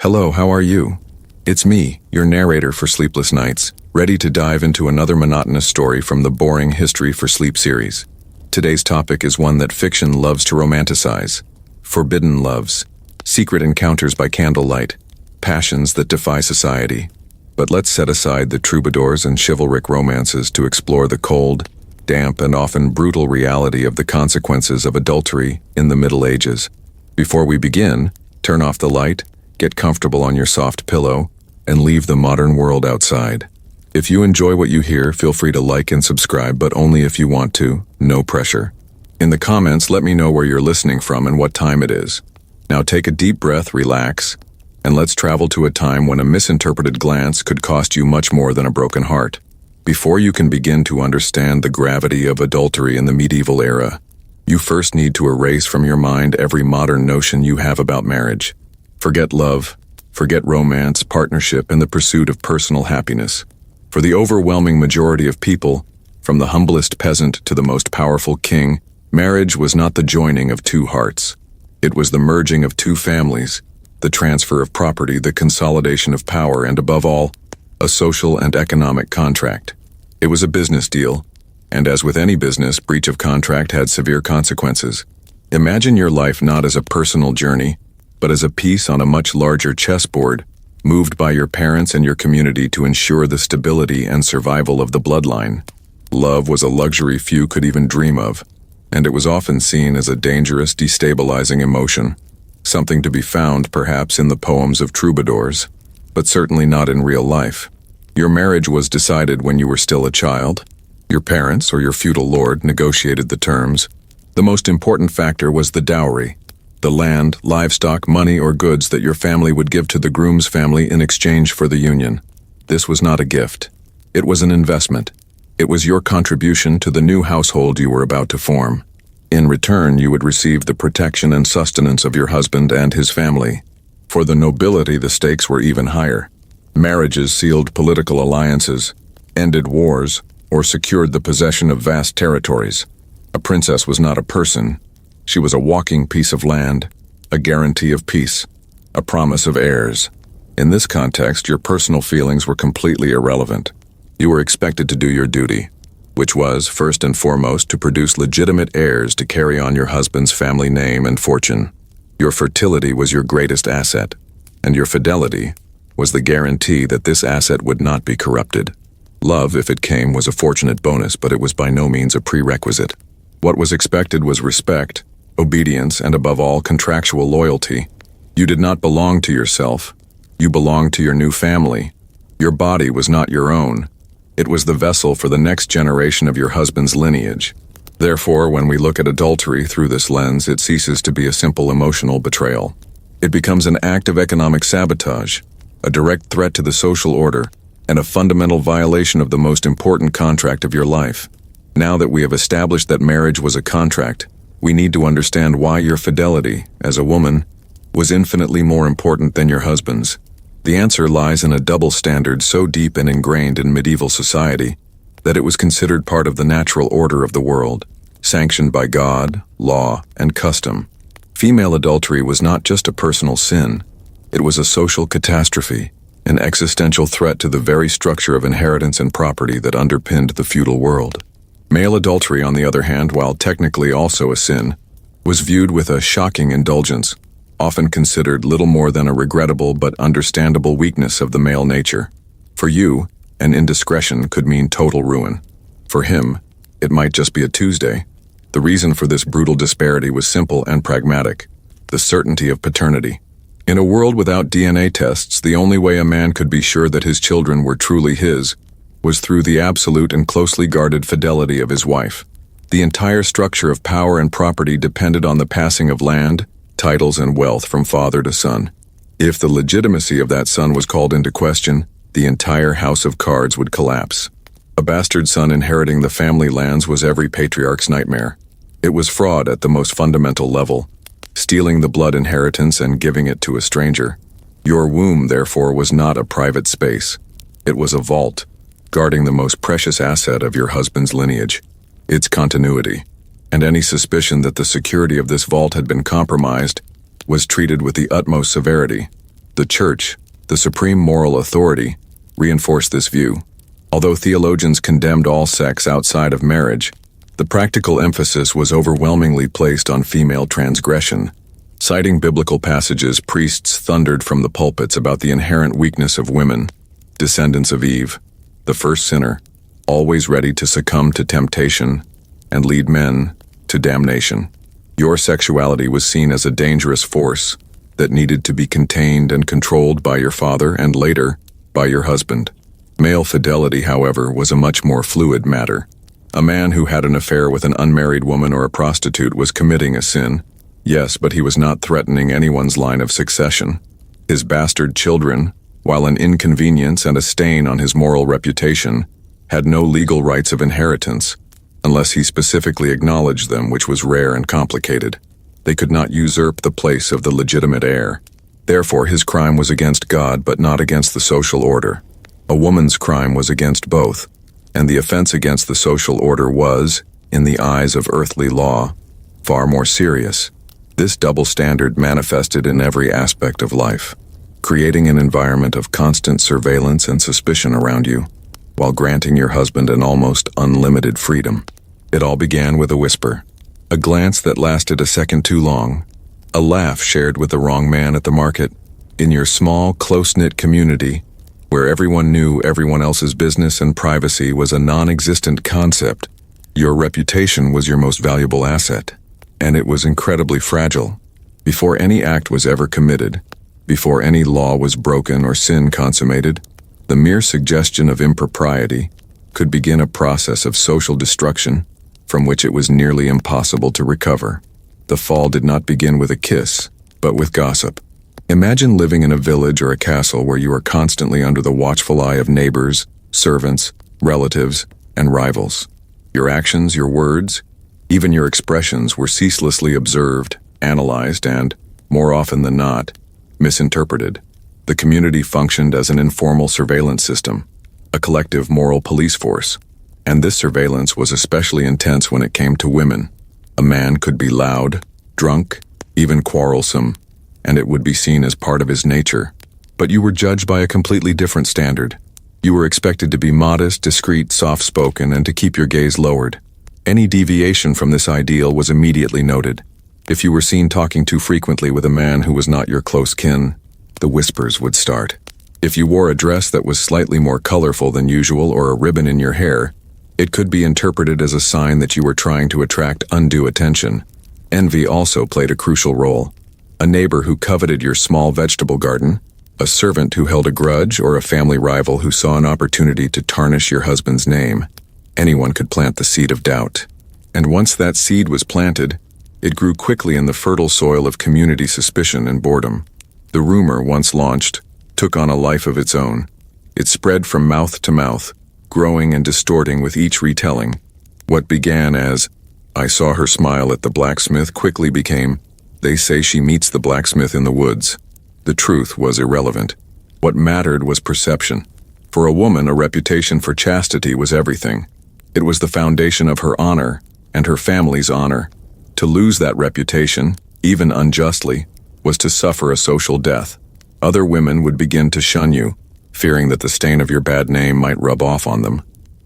Hello, how are you? It's me, your narrator for Sleepless Nights, ready to dive into another monotonous story from the Boring History for Sleep series. Today's topic is one that fiction loves to romanticize: forbidden loves, secret encounters by candlelight, passions that defy society. But let's set aside the troubadours and chivalric romances to explore the cold, damp, and often brutal reality of the consequences of adultery in the Middle Ages. Before we begin, turn off the light, get comfortable on your soft pillow, and leave the modern world outside. If you enjoy what you hear, feel free to like and subscribe, but only if you want to, no pressure. In the comments, let me know where you're listening from and what time it is. Now take a deep breath, relax, and let's travel to a time when a misinterpreted glance could cost you much more than a broken heart. Before you can begin to understand the gravity of adultery in the medieval era, you first need to erase from your mind every modern notion you have about marriage. Forget love, forget romance, partnership, and the pursuit of personal happiness. For the overwhelming majority of people, from the humblest peasant to the most powerful king, marriage was not the joining of two hearts. It was the merging of two families, the transfer of property, the consolidation of power, and above all, a social and economic contract. It was a business deal, and as with any business, breach of contract had severe consequences. Imagine your life not as a personal journey, but as a piece on a much larger chessboard, moved by your parents and your community to ensure the stability and survival of the bloodline. Love was a luxury few could even dream of, and it was often seen as a dangerous, destabilizing emotion, something to be found perhaps in the poems of troubadours, but certainly not in real life. Your marriage was decided when you were still a child. Your parents or your feudal lord negotiated the terms. The most important factor was the dowry, the land, livestock, money, or goods that your family would give to the groom's family in exchange for the union. This was not a gift. It was an investment. It was your contribution to the new household you were about to form. In return, you would receive the protection and sustenance of your husband and his family. For the nobility, the stakes were even higher. Marriages sealed political alliances, ended wars, or secured the possession of vast territories. A princess was not a person. She was a walking piece of land, a guarantee of peace, a promise of heirs. In this context, your personal feelings were completely irrelevant. You were expected to do your duty, which was, first and foremost, to produce legitimate heirs to carry on your husband's family name and fortune. Your fertility was your greatest asset, and your fidelity was the guarantee that this asset would not be corrupted. Love, if it came, was a fortunate bonus, but it was by no means a prerequisite. What was expected was respect, obedience, and above all, contractual loyalty. You did not belong to yourself. You belonged to your new family. Your body was not your own. It was the vessel for the next generation of your husband's lineage. Therefore, when we look at adultery through this lens, it ceases to be a simple emotional betrayal. It becomes an act of economic sabotage, a direct threat to the social order, and a fundamental violation of the most important contract of your life. Now that we have established that marriage was a contract, we need to understand why your fidelity, as a woman, was infinitely more important than your husband's. The answer lies in a double standard so deep and ingrained in medieval society that it was considered part of the natural order of the world, sanctioned by God, law, and custom. Female adultery was not just a personal sin. It was a social catastrophe, an existential threat to the very structure of inheritance and property that underpinned the feudal world. Male adultery, on the other hand, while technically also a sin, was viewed with a shocking indulgence, often considered little more than a regrettable but understandable weakness of the male nature. For you, an indiscretion could mean total ruin. For him, it might just be a Tuesday. The reason for this brutal disparity was simple and pragmatic: the certainty of paternity. In a world without DNA tests, the only way a man could be sure that his children were truly his was through the absolute and closely guarded fidelity of his wife. The entire structure of power and property depended on the passing of land, titles, and wealth from father to son. If the legitimacy of that son was called into question, the entire house of cards would collapse. A bastard son inheriting the family lands was every patriarch's nightmare. It was fraud at the most fundamental level, stealing the blood inheritance and giving it to a stranger. Your womb, therefore, was not a private space. It was a vault, guarding the most precious asset of your husband's lineage, its continuity. And any suspicion that the security of this vault had been compromised was treated with the utmost severity. The church, the supreme moral authority, reinforced this view. Although theologians condemned all sex outside of marriage, the practical emphasis was overwhelmingly placed on female transgression. Citing biblical passages, priests thundered from the pulpits about the inherent weakness of women, descendants of Eve, the first sinner, always ready to succumb to temptation and lead men to damnation. Your sexuality was seen as a dangerous force that needed to be contained and controlled by your father and later by your husband. Male fidelity, however, was a much more fluid matter. A man who had an affair with an unmarried woman or a prostitute was committing a sin, yes, but he was not threatening anyone's line of succession. His bastard children, while an inconvenience and a stain on his moral reputation, had no legal rights of inheritance, unless he specifically acknowledged them, which was rare and complicated. They could not usurp the place of the legitimate heir. Therefore, his crime was against God, but not against the social order. A woman's crime was against both, and the offense against the social order was, in the eyes of earthly law, far more serious. This double standard manifested in every aspect of life, creating an environment of constant surveillance and suspicion around you, while granting your husband an almost unlimited freedom. It all began with a whisper, a glance that lasted a second too long, a laugh shared with the wrong man at the market, in your small, close-knit community, where everyone knew everyone else's business and privacy was a non-existent concept. Your reputation was your most valuable asset, and it was incredibly fragile. Before any act was ever committed, before any law was broken or sin consummated, the mere suggestion of impropriety could begin a process of social destruction from which it was nearly impossible to recover. The fall did not begin with a kiss, but with gossip. Imagine living in a village or a castle where you are constantly under the watchful eye of neighbors, servants, relatives, and rivals. Your actions, your words, even your expressions were ceaselessly observed, analyzed, and, more often than not, misinterpreted. The community functioned as an informal surveillance system, a collective moral police force, and this surveillance was especially intense when it came to women. A man could be loud, drunk, even quarrelsome, and it would be seen as part of his nature. But you were judged by a completely different standard. You were expected to be modest, discreet, soft-spoken, and to keep your gaze lowered. Any deviation from this ideal was immediately noted. If you were seen talking too frequently with a man who was not your close kin, the whispers would start. If you wore a dress that was slightly more colorful than usual or a ribbon in your hair, it could be interpreted as a sign that you were trying to attract undue attention. Envy also played a crucial role. A neighbor who coveted your small vegetable garden, a servant who held a grudge, or a family rival who saw an opportunity to tarnish your husband's name. Anyone could plant the seed of doubt. And once that seed was planted, it grew quickly in the fertile soil of community suspicion and boredom. The rumor, once launched, took on a life of its own. It spread from mouth to mouth, growing and distorting with each retelling. What began as, "I saw her smile at the blacksmith," quickly became, "They say she meets the blacksmith in the woods." The truth was irrelevant. What mattered was perception. For a woman, a reputation for chastity was everything. It was the foundation of her honor and her family's honor. To lose that reputation, even unjustly, was to suffer a social death. Other women would begin to shun you, fearing that the stain of your bad name might rub off on them.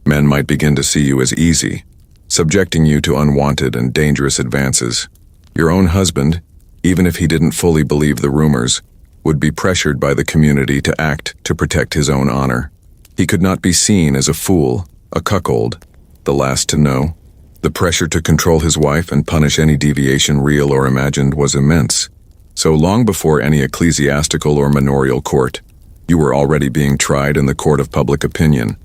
Men might begin to see you as easy, subjecting you to unwanted and dangerous advances. Your own husband, even if he didn't fully believe the rumors, would be pressured by the community to act to protect his own honor. He could not be seen as a fool, a cuckold, the last to know. The pressure to control his wife and punish any deviation, real or imagined, was immense. So long before any ecclesiastical or manorial court, you were already being tried in the court of public opinion,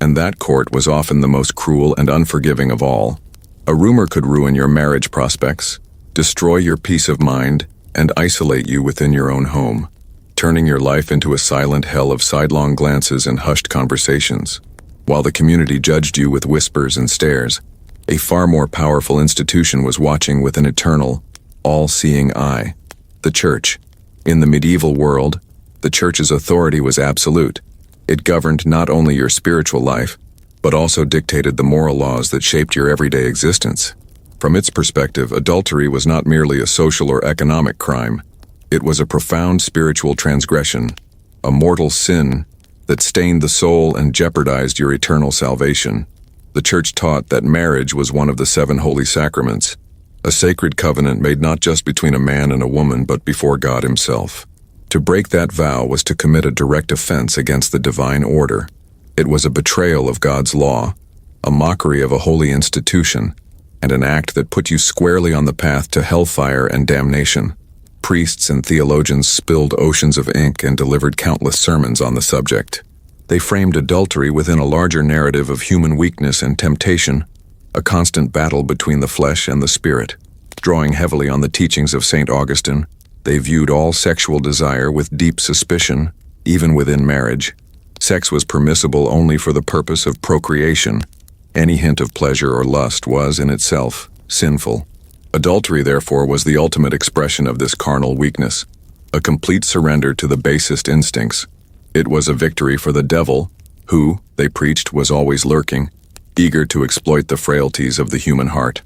and that court was often the most cruel and unforgiving of all. A rumor could ruin your marriage prospects, destroy your peace of mind, and isolate you within your own home, turning your life into a silent hell of sidelong glances and hushed conversations. While the community judged you with whispers and stares, a far more powerful institution was watching with an eternal, all-seeing eye. The church. In the medieval world, the church's authority was absolute. It governed not only your spiritual life, but also dictated the moral laws that shaped your everyday existence. From its perspective, adultery was not merely a social or economic crime. It was a profound spiritual transgression, a mortal sin that stained the soul and jeopardized your eternal salvation. The Church taught that marriage was one of the 7 holy sacraments, a sacred covenant made not just between a man and a woman but before God himself. To break that vow was to commit a direct offense against the divine order. It was a betrayal of God's law, a mockery of a holy institution, and an act that put you squarely on the path to hellfire and damnation. Priests and theologians spilled oceans of ink and delivered countless sermons on the subject. They framed adultery within a larger narrative of human weakness and temptation, a constant battle between the flesh and the spirit. Drawing heavily on the teachings of St. Augustine, they viewed all sexual desire with deep suspicion, even within marriage. Sex was permissible only for the purpose of procreation. Any hint of pleasure or lust was, in itself, sinful. Adultery, therefore, was the ultimate expression of this carnal weakness, a complete surrender to the basest instincts. It was a victory for the devil, who, they preached, was always lurking, eager to exploit the frailties of the human heart.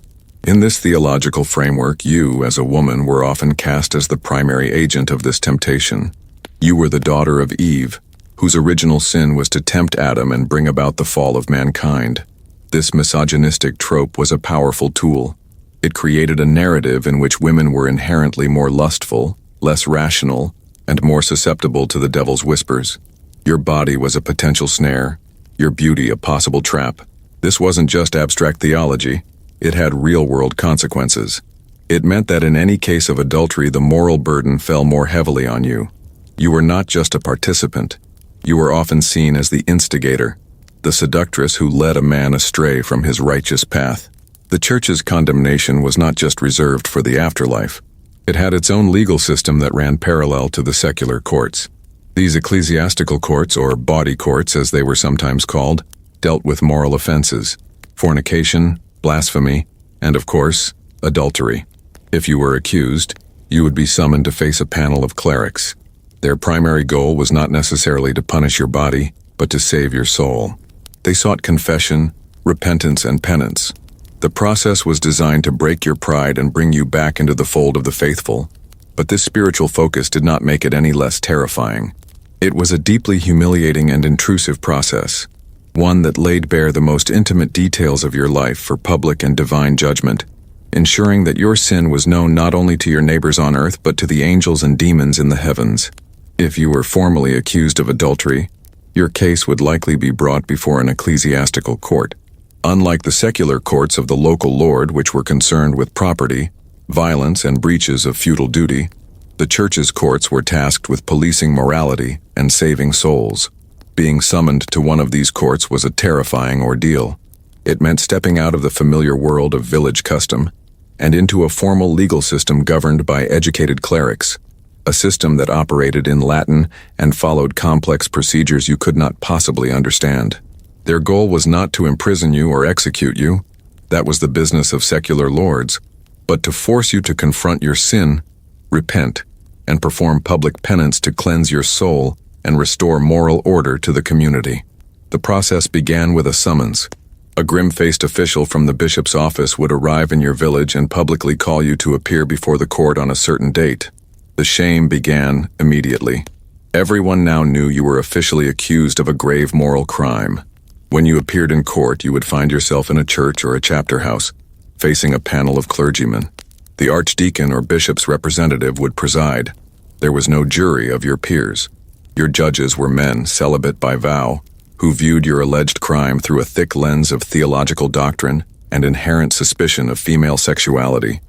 In this theological framework, you, as a woman, were often cast as the primary agent of this temptation. You were the daughter of Eve, whose original sin was to tempt Adam and bring about the fall of mankind. This misogynistic trope was a powerful tool. It created a narrative in which women were inherently more lustful, less rational, and more susceptible to the devil's whispers. Your body was a potential snare, your beauty a possible trap. This wasn't just abstract theology, it had real-world consequences. It meant that in any case of adultery, the moral burden fell more heavily on you. You were not just a participant, you were often seen as the instigator, the seductress who led a man astray from his righteous path. The Church's condemnation was not just reserved for the afterlife. It had its own legal system that ran parallel to the secular courts. These ecclesiastical courts, or body courts as they were sometimes called, dealt with moral offenses, fornication, blasphemy, and of course, adultery. If you were accused, you would be summoned to face a panel of clerics. Their primary goal was not necessarily to punish your body, but to save your soul. They sought confession, repentance, and penance. The process was designed to break your pride and bring you back into the fold of the faithful, but this spiritual focus did not make it any less terrifying. It was a deeply humiliating and intrusive process, one that laid bare the most intimate details of your life for public and divine judgment, ensuring that your sin was known not only to your neighbors on earth but to the angels and demons in the heavens. If you were formally accused of adultery, your case would likely be brought before an ecclesiastical court. Unlike the secular courts of the local lord, which were concerned with property, violence, and breaches of feudal duty, the Church's courts were tasked with policing morality and saving souls. Being summoned to one of these courts was a terrifying ordeal. It meant stepping out of the familiar world of village custom and into a formal legal system governed by educated clerics, a system that operated in Latin and followed complex procedures you could not possibly understand. Their goal was not to imprison you or execute you, that was the business of secular lords, but to force you to confront your sin, repent, and perform public penance to cleanse your soul and restore moral order to the community. The process began with a summons. A grim-faced official from the bishop's office would arrive in your village and publicly call you to appear before the court on a certain date. The shame began immediately. Everyone now knew you were officially accused of a grave moral crime. When you appeared in court, you would find yourself in a church or a chapter house, facing a panel of clergymen. The archdeacon or bishop's representative would preside. There was no jury of your peers. Your judges were men, celibate by vow, who viewed your alleged crime through a thick lens of theological doctrine and inherent suspicion of female sexuality.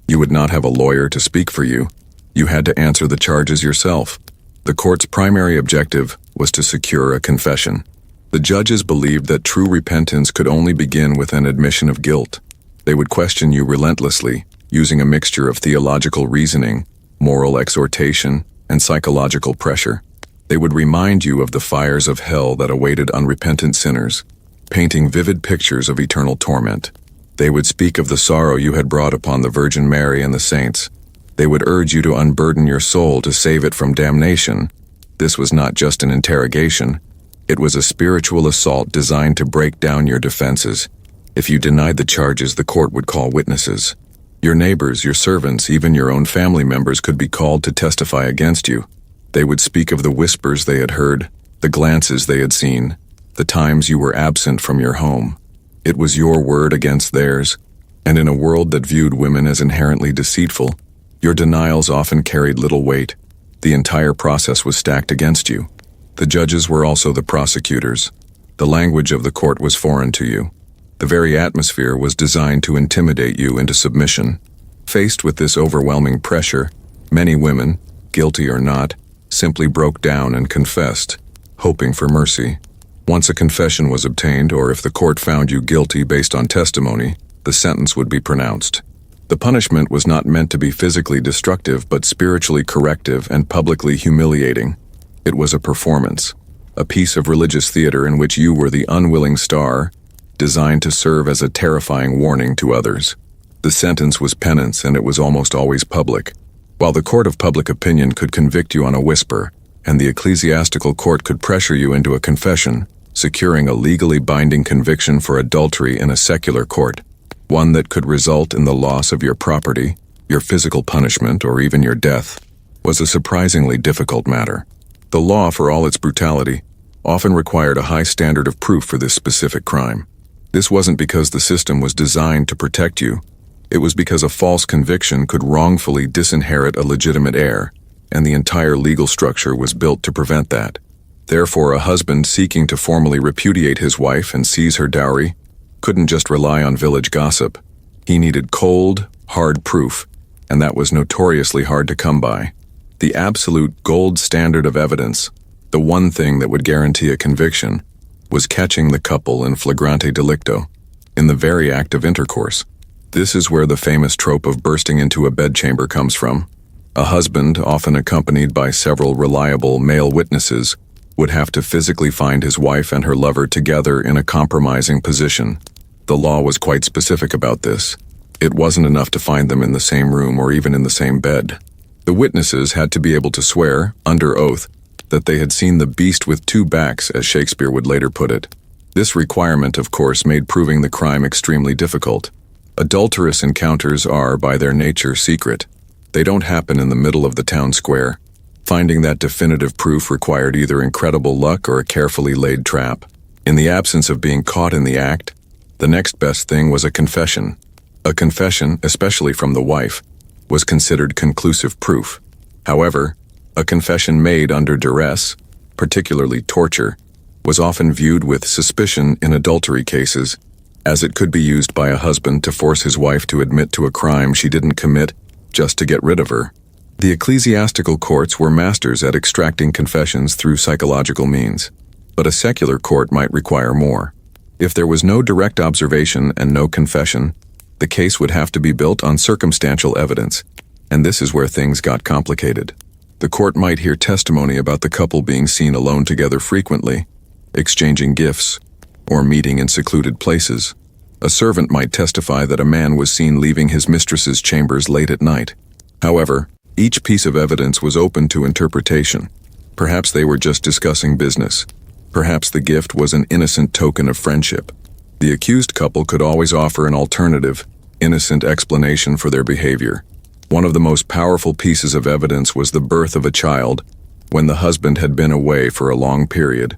You would not have a lawyer to speak for you. You had to answer the charges yourself. The court's primary objective was to secure a confession. The judges believed that true repentance could only begin with an admission of guilt. They would question you relentlessly, using a mixture of theological reasoning, moral exhortation, and psychological pressure. They would remind you of the fires of hell that awaited unrepentant sinners, painting vivid pictures of eternal torment. They would speak of the sorrow you had brought upon the Virgin Mary and the saints. They would urge you to unburden your soul to save it from damnation. This was not just an interrogation. It was a spiritual assault designed to break down your defenses. If you denied the charges, the court would call witnesses. Your neighbors, your servants, even your own family members could be called to testify against you. They would speak of the whispers they had heard, the glances they had seen, the times you were absent from your home. It was your word against theirs, and in a world that viewed women as inherently deceitful, your denials often carried little weight. The entire process was stacked against you. The judges were also the prosecutors. The language of the court was foreign to you. The very atmosphere was designed to intimidate you into submission. Faced with this overwhelming pressure, many women, guilty or not, simply broke down and confessed, hoping for mercy. Once a confession was obtained, or if the court found you guilty based on testimony, the sentence would be pronounced. The punishment was not meant to be physically destructive but spiritually corrective and publicly humiliating. It was a performance, a piece of religious theater in which you were the unwilling star, designed to serve as a terrifying warning to others. The sentence was penance, and it was almost always public. While the court of public opinion could convict you on a whisper, and the ecclesiastical court could pressure you into a confession, securing a legally binding conviction for adultery in a secular court, one that could result in the loss of your property, your physical punishment, or even your death, was a surprisingly difficult matter. The law, for all its brutality, often required a high standard of proof for this specific crime. This wasn't because the system was designed to protect you. It was because a false conviction could wrongfully disinherit a legitimate heir, and the entire legal structure was built to prevent that. Therefore, a husband seeking to formally repudiate his wife and seize her dowry couldn't just rely on village gossip. He needed cold, hard proof, and that was notoriously hard to come by. The absolute gold standard of evidence, the one thing that would guarantee a conviction, was catching the couple in flagrante delicto, in the very act of intercourse. This is where the famous trope of bursting into a bedchamber comes from. A husband, often accompanied by several reliable male witnesses, would have to physically find his wife and her lover together in a compromising position. The law was quite specific about this. It wasn't enough to find them in the same room or even in the same bed. The witnesses had to be able to swear, under oath, that they had seen the beast with two backs, as Shakespeare would later put it. This requirement, of course, made proving the crime extremely difficult. Adulterous encounters are, by their nature, secret. They don't happen in the middle of the town square. Finding that definitive proof required either incredible luck or a carefully laid trap. In the absence of being caught in the act, the next best thing was a confession. A confession, especially from the wife, was considered conclusive proof. However, a confession made under duress, particularly torture, was often viewed with suspicion in adultery cases, as it could be used by a husband to force his wife to admit to a crime she didn't commit just to get rid of her. The ecclesiastical courts were masters at extracting confessions through psychological means, but a secular court might require more. If there was no direct observation and no confession, the case would have to be built on circumstantial evidence, and this is where things got complicated. The court might hear testimony about the couple being seen alone together frequently, exchanging gifts, or meeting in secluded places. A servant might testify that a man was seen leaving his mistress's chambers late at night. However, each piece of evidence was open to interpretation. Perhaps they were just discussing business. Perhaps the gift was an innocent token of friendship. The accused couple could always offer an alternative, innocent explanation for their behavior. One of the most powerful pieces of evidence was the birth of a child when the husband had been away for a long period,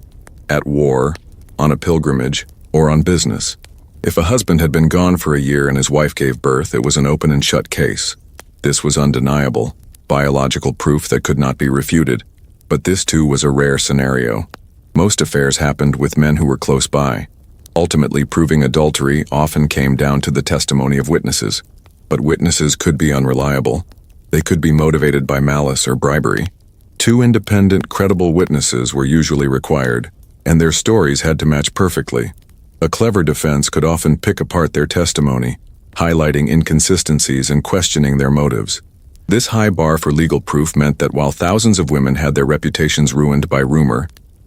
at war, on a pilgrimage, or on business. If a husband had been gone for a year and his wife gave birth, it was an open and shut case. This was undeniable, biological proof that could not be refuted. But this too was a rare scenario. Most affairs happened with men who were close by. Ultimately, proving adultery often came down to the testimony of witnesses. But witnesses could be unreliable. They could be motivated by malice or bribery. Two independent, credible witnesses were usually required, and their stories had to match perfectly. A clever defense could often pick apart their testimony, highlighting inconsistencies and questioning their motives. This high bar for legal proof meant that while thousands of women had their reputations ruined by rumor,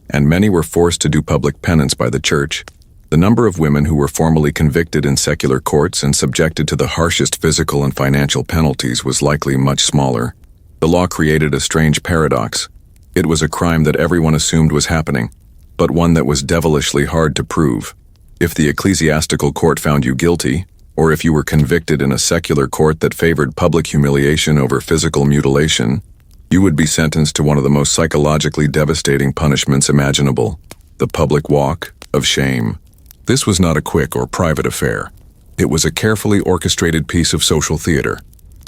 and many were forced to do public penance by the church, the number of women who were formally convicted in secular courts and subjected to the harshest physical and financial penalties was likely much smaller. The law created a strange paradox. It was a crime that everyone assumed was happening, but one that was devilishly hard to prove. If the ecclesiastical court found you guilty, or if you were convicted in a secular court that favored public humiliation over physical mutilation, you would be sentenced to one of the most psychologically devastating punishments imaginable, the public walk of shame. This was not a quick or private affair. It was a carefully orchestrated piece of social theater,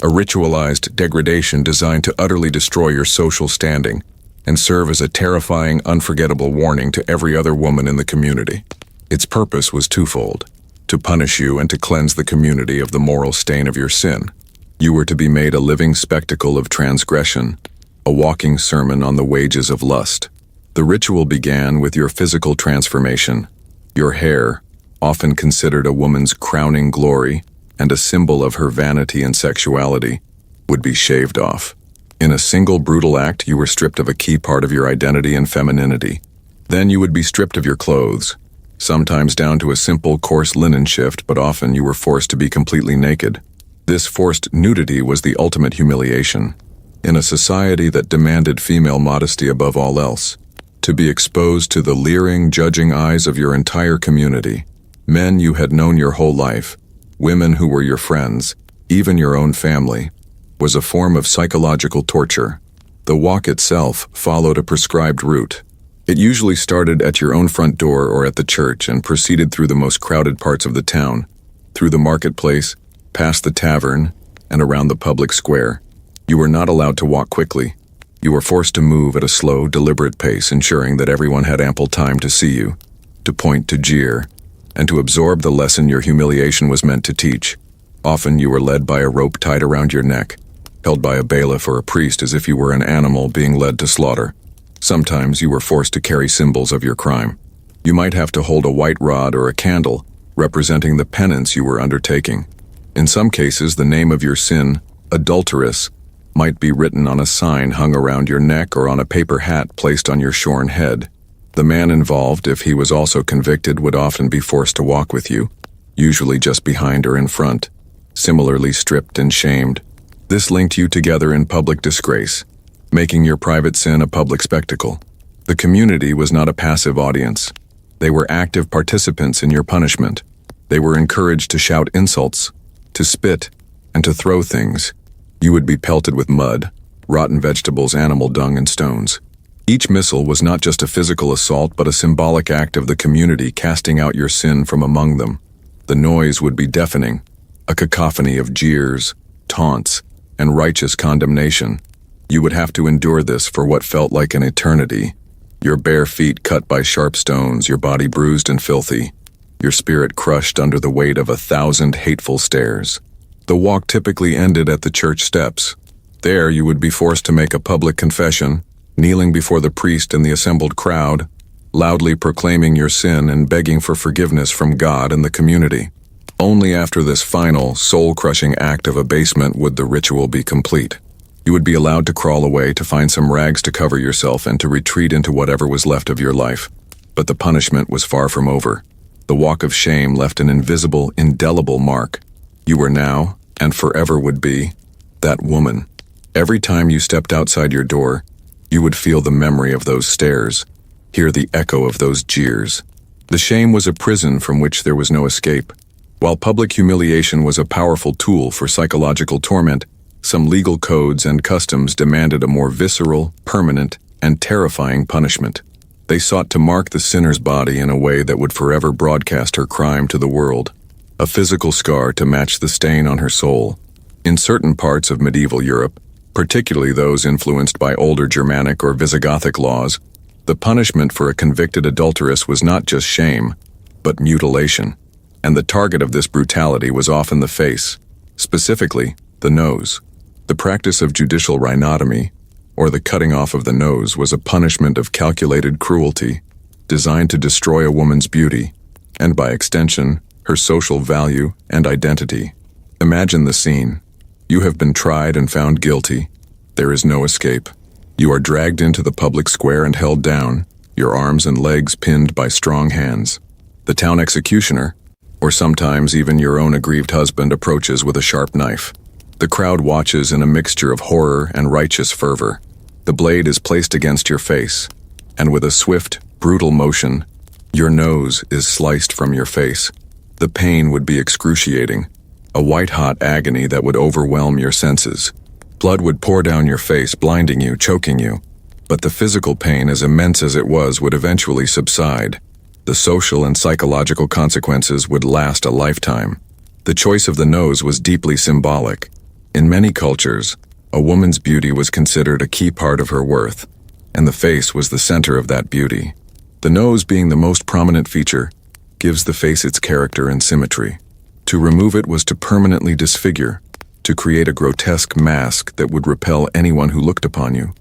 a ritualized degradation designed to utterly destroy your social standing and serve as a terrifying, unforgettable warning to every other woman in the community. Its purpose was twofold: to punish you and to cleanse the community of the moral stain of your sin. You were to be made a living spectacle of transgression, a walking sermon on the wages of lust. The ritual began with your physical transformation. Your hair, often considered a woman's crowning glory and a symbol of her vanity and sexuality, would be shaved off. In a single brutal act, you were stripped of a key part of your identity and femininity. Then you would be stripped of your clothes, sometimes down to a simple coarse linen shift, but often you were forced to be completely naked. This forced nudity was the ultimate humiliation. In a society that demanded female modesty above all else, to be exposed to the leering, judging eyes of your entire community, men you had known your whole life, women who were your friends, even your own family, was a form of psychological torture. The walk itself followed a prescribed route. It usually started at your own front door or at the church and proceeded through the most crowded parts of the town, through the marketplace, past the tavern, and around the public square. You were not allowed to walk quickly. You were forced to move at a slow, deliberate pace, ensuring that everyone had ample time to see you, to point, to jeer, and to absorb the lesson your humiliation was meant to teach. Often you were led by a rope tied around your neck, held by a bailiff or a priest as if you were an animal being led to slaughter. Sometimes you were forced to carry symbols of your crime. You might have to hold a white rod or a candle, representing the penance you were undertaking. In some cases, the name of your sin, adulteress, might be written on a sign hung around your neck or on a paper hat placed on your shorn head. The man involved, if he was also convicted, would often be forced to walk with you, usually just behind or in front, similarly stripped and shamed. This linked you together in public disgrace, making your private sin a public spectacle. The community was not a passive audience. They were active participants in your punishment. They were encouraged to shout insults, to spit, and to throw things. You would be pelted with mud, rotten vegetables, animal dung, and stones. Each missile was not just a physical assault, but a symbolic act of the community casting out your sin from among them. The noise would be deafening, a cacophony of jeers, taunts, and righteous condemnation. You would have to endure this for what felt like an eternity. Your bare feet cut by sharp stones, your body bruised and filthy, your spirit crushed under the weight of 1,000 hateful stares. The walk typically ended at the church steps. There you would be forced to make a public confession, kneeling before the priest and the assembled crowd, loudly proclaiming your sin and begging for forgiveness from God and the community. Only after this final, soul-crushing act of abasement would the ritual be complete. You would be allowed to crawl away, to find some rags to cover yourself, and to retreat into whatever was left of your life. But the punishment was far from over. The walk of shame left an invisible, indelible mark. You were now, and forever would be, that woman. Every time you stepped outside your door, you would feel the memory of those stares, hear the echo of those jeers. The shame was a prison from which there was no escape. While public humiliation was a powerful tool for psychological torment, some legal codes and customs demanded a more visceral, permanent, and terrifying punishment. They sought to mark the sinner's body in a way that would forever broadcast her crime to the world, a physical scar to match the stain on her soul. In certain parts of medieval Europe, particularly those influenced by older Germanic or Visigothic laws, the punishment for a convicted adulteress was not just shame, but mutilation. And the target of this brutality was often the face, specifically the nose. The practice of judicial rhinotomy, or the cutting off of the nose, was a punishment of calculated cruelty, designed to destroy a woman's beauty, and by extension, her social value and identity. Imagine the scene. You have been tried and found guilty. There is no escape. You are dragged into the public square and held down, your arms and legs pinned by strong hands. The town executioner, or sometimes even your own aggrieved husband, approaches with a sharp knife. The crowd watches in a mixture of horror and righteous fervor. The blade is placed against your face, and with a swift, brutal motion, your nose is sliced from your face. The pain would be excruciating, a white-hot agony that would overwhelm your senses. Blood would pour down your face, blinding you, choking you. But the physical pain, as immense as it was, would eventually subside. The social and psychological consequences would last a lifetime. The choice of the nose was deeply symbolic. In many cultures, a woman's beauty was considered a key part of her worth, and the face was the center of that beauty. The nose, being the most prominent feature, gives the face its character and symmetry. To remove it was to permanently disfigure, to create a grotesque mask that would repel anyone who looked upon you.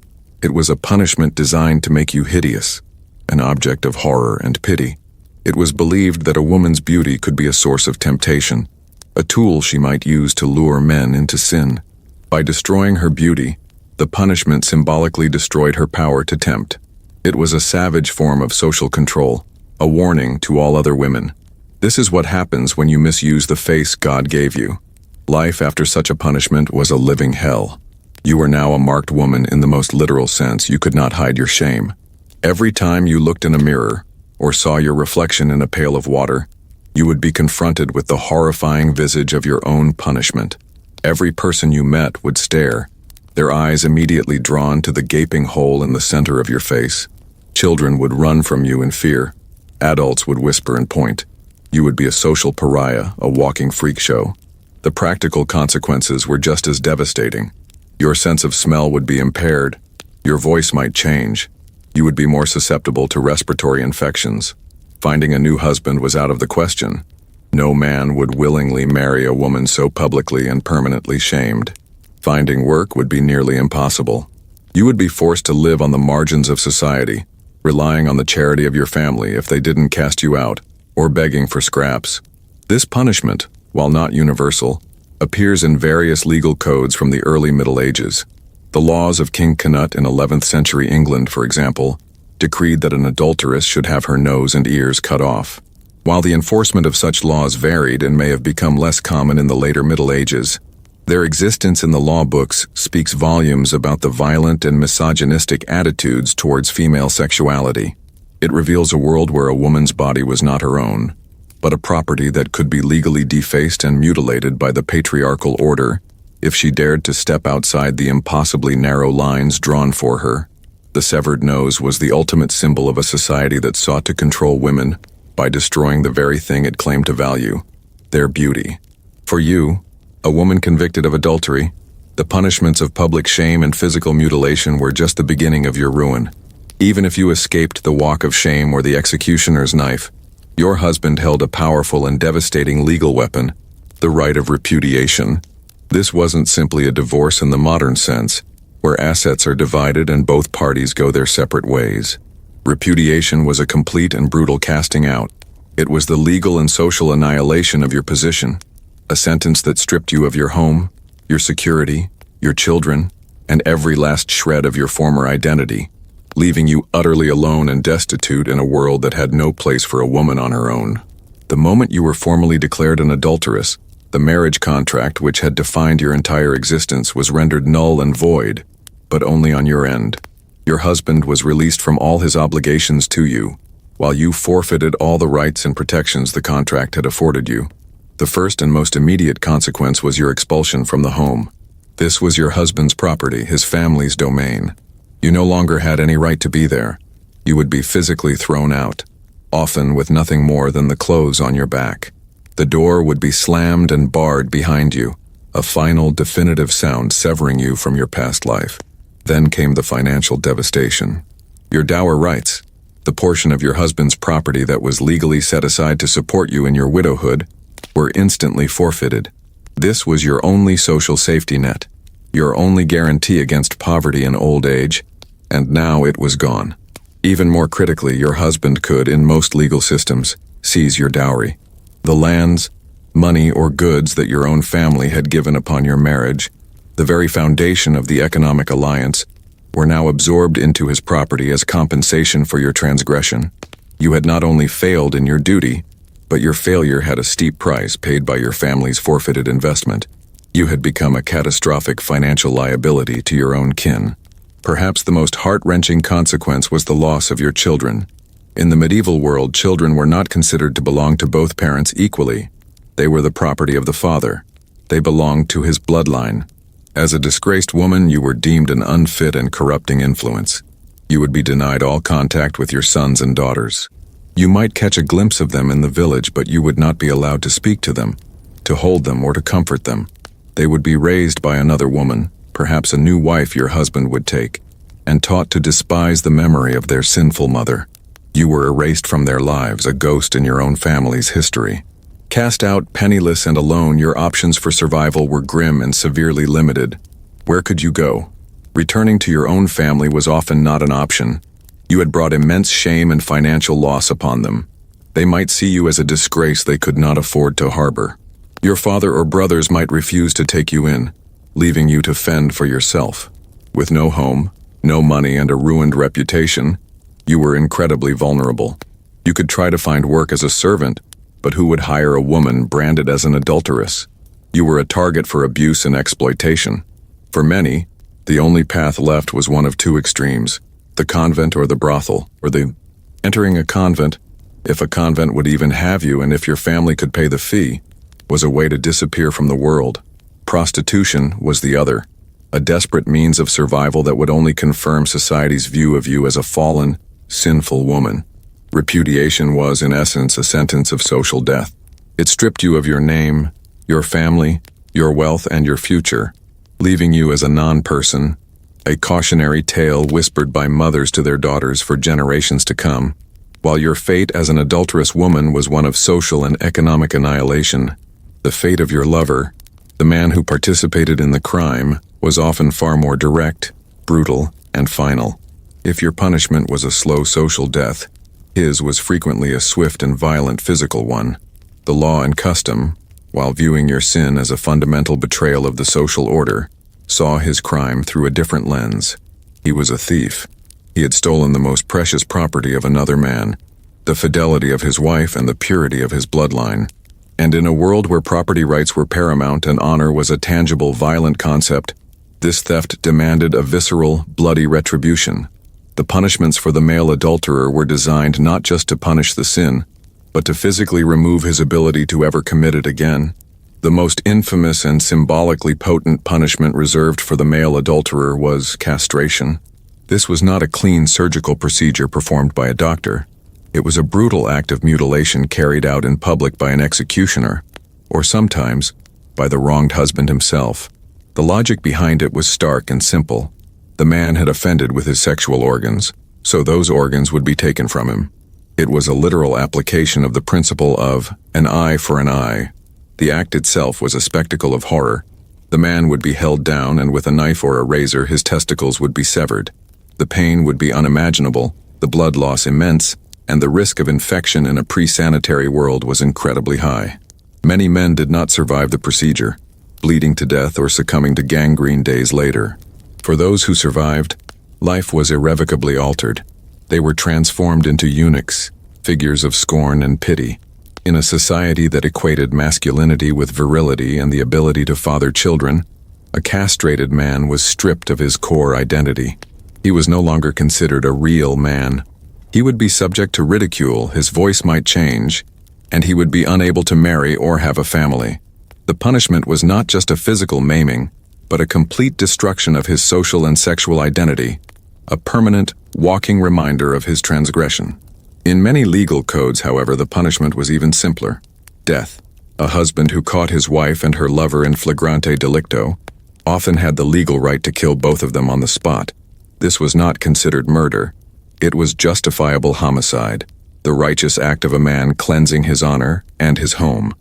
It was a punishment designed to make you hideous, an object of horror and pity. It was believed that a woman's beauty could be a source of temptation, a tool she might use to lure men into sin. By destroying her beauty, the punishment symbolically destroyed her power to tempt. It was a savage form of social control, a warning to all other women. This is what happens when you misuse the face God gave you. Life after such a punishment was a living hell. You were now a marked woman in the most literal sense. You could not hide your shame. Every time you looked in a mirror or saw your reflection in a pail of water, you would be confronted with the horrifying visage of your own punishment. Every person you met would stare, their eyes immediately drawn to the gaping hole in the center of your face. Children would run from you in fear. Adults would whisper and point. You would be a social pariah, a walking freak show. The practical consequences were just as devastating. Your sense of smell would be impaired. Your voice might change. You would be more susceptible to respiratory infections. Finding a new husband was out of the question. No man would willingly marry a woman so publicly and permanently shamed. Finding work would be nearly impossible. You would be forced to live on the margins of society, relying on the charity of your family if they didn't cast you out, or begging for scraps. This punishment, while not universal, appears in various legal codes from the early Middle Ages. The laws of King Canute in 11th century England, for example, decreed that an adulteress should have her nose and ears cut off. While the enforcement of such laws varied and may have become less common in the later Middle Ages, their existence in the law books speaks volumes about the violent and misogynistic attitudes towards female sexuality. It reveals a world where a woman's body was not her own, but a property that could be legally defaced and mutilated by the patriarchal order if she dared to step outside the impossibly narrow lines drawn for her. The severed nose was the ultimate symbol of a society that sought to control women by destroying the very thing it claimed to value, their beauty. For you, a woman convicted of adultery, the punishments of public shame and physical mutilation were just the beginning of your ruin. Even if you escaped the walk of shame or the executioner's knife, your husband held a powerful and devastating legal weapon, the right of repudiation. This wasn't simply a divorce in the modern sense, where assets are divided and both parties go their separate ways. Repudiation was a complete and brutal casting out. It was the legal and social annihilation of your position, a sentence that stripped you of your home, your security, your children, and every last shred of your former identity, leaving you utterly alone and destitute in a world that had no place for a woman on her own. The moment you were formally declared an adulteress, the marriage contract which had defined your entire existence was rendered null and void, but only on your end. Your husband was released from all his obligations to you, while you forfeited all the rights and protections the contract had afforded you. The first and most immediate consequence was your expulsion from the home. This was your husband's property, his family's domain. You no longer had any right to be there. You would be physically thrown out, often with nothing more than the clothes on your back. The door would be slammed and barred behind you, a final, definitive sound severing you from your past life. Then came the financial devastation. Your dower rights, the portion of your husband's property that was legally set aside to support you in your widowhood, were instantly forfeited. This was your only social safety net, your only guarantee against poverty and old age, and now it was gone. Even more critically, your husband could, in most legal systems, seize your dowry. The lands, money, or goods that your own family had given upon your marriage, the very foundation of the economic alliance, were now absorbed into his property as compensation for your transgression. You had not only failed in your duty, but your failure had a steep price paid by your family's forfeited investment. You had become a catastrophic financial liability to your own kin. Perhaps the most heart-wrenching consequence was the loss of your children. In the medieval world, children were not considered to belong to both parents equally. They were the property of the father. They belonged to his bloodline. As a disgraced woman, you were deemed an unfit and corrupting influence. You would be denied all contact with your sons and daughters. You might catch a glimpse of them in the village, but you would not be allowed to speak to them, to hold them, or to comfort them. They would be raised by another woman, perhaps a new wife your husband would take, and taught to despise the memory of their sinful mother. You were erased from their lives, a ghost in your own family's history. Cast out, penniless and alone, your options for survival were grim and severely limited. Where could you go? Returning to your own family was often not an option. You had brought immense shame and financial loss upon them. They might see you as a disgrace they could not afford to harbor. Your father or brothers might refuse to take you in, leaving you to fend for yourself. With no home, no money, and a ruined reputation, you were incredibly vulnerable. You could try to find work as a servant, but who would hire a woman branded as an adulteress? You were a target for abuse and exploitation. For many, the only path left was one of two extremes: the convent or the brothel, entering a convent, if a convent would even have you and if your family could pay the fee, was a way to disappear from the world. Prostitution was the other, a desperate means of survival that would only confirm society's view of you as a fallen, sinful woman. Repudiation was, in essence, a sentence of social death. It stripped you of your name, your family, your wealth, and your future, leaving you as a non-person, a cautionary tale whispered by mothers to their daughters for generations to come, while your fate as an adulterous woman was one of social and economic annihilation. The fate of your lover, the man who participated in the crime, was often far more direct, brutal, and final. If your punishment was a slow social death, his was frequently a swift and violent physical one. The law and custom, while viewing your sin as a fundamental betrayal of the social order, saw his crime through a different lens. He was a thief. He had stolen the most precious property of another man, the fidelity of his wife and the purity of his bloodline. And in a world where property rights were paramount and honor was a tangible, violent concept, this theft demanded a visceral, bloody retribution. The punishments for the male adulterer were designed not just to punish the sin, but to physically remove his ability to ever commit it again. The most infamous and symbolically potent punishment reserved for the male adulterer was castration. This was not a clean surgical procedure performed by a doctor. It was a brutal act of mutilation carried out in public by an executioner, or sometimes by the wronged husband himself. The logic behind it was stark and simple. The man had offended with his sexual organs, so those organs would be taken from him. It was a literal application of the principle of an eye for an eye. The act itself was a spectacle of horror. The man would be held down, and with a knife or a razor his testicles would be severed. The pain would be unimaginable, the blood loss immense, and the risk of infection in a pre-sanitary world was incredibly high. Many men did not survive the procedure, bleeding to death or succumbing to gangrene days later. For those who survived, life was irrevocably altered. They were transformed into eunuchs, figures of scorn and pity. In a society that equated masculinity with virility and the ability to father children, a castrated man was stripped of his core identity. He was no longer considered a real man. He would be subject to ridicule, his voice might change, and he would be unable to marry or have a family. The punishment was not just a physical maiming, but a complete destruction of his social and sexual identity, a permanent, walking reminder of his transgression. In many legal codes, however, the punishment was even simpler: death. A husband who caught his wife and her lover in flagrante delicto often had the legal right to kill both of them on the spot. This was not considered murder. It was justifiable homicide, the righteous act of a man cleansing his honor and his home.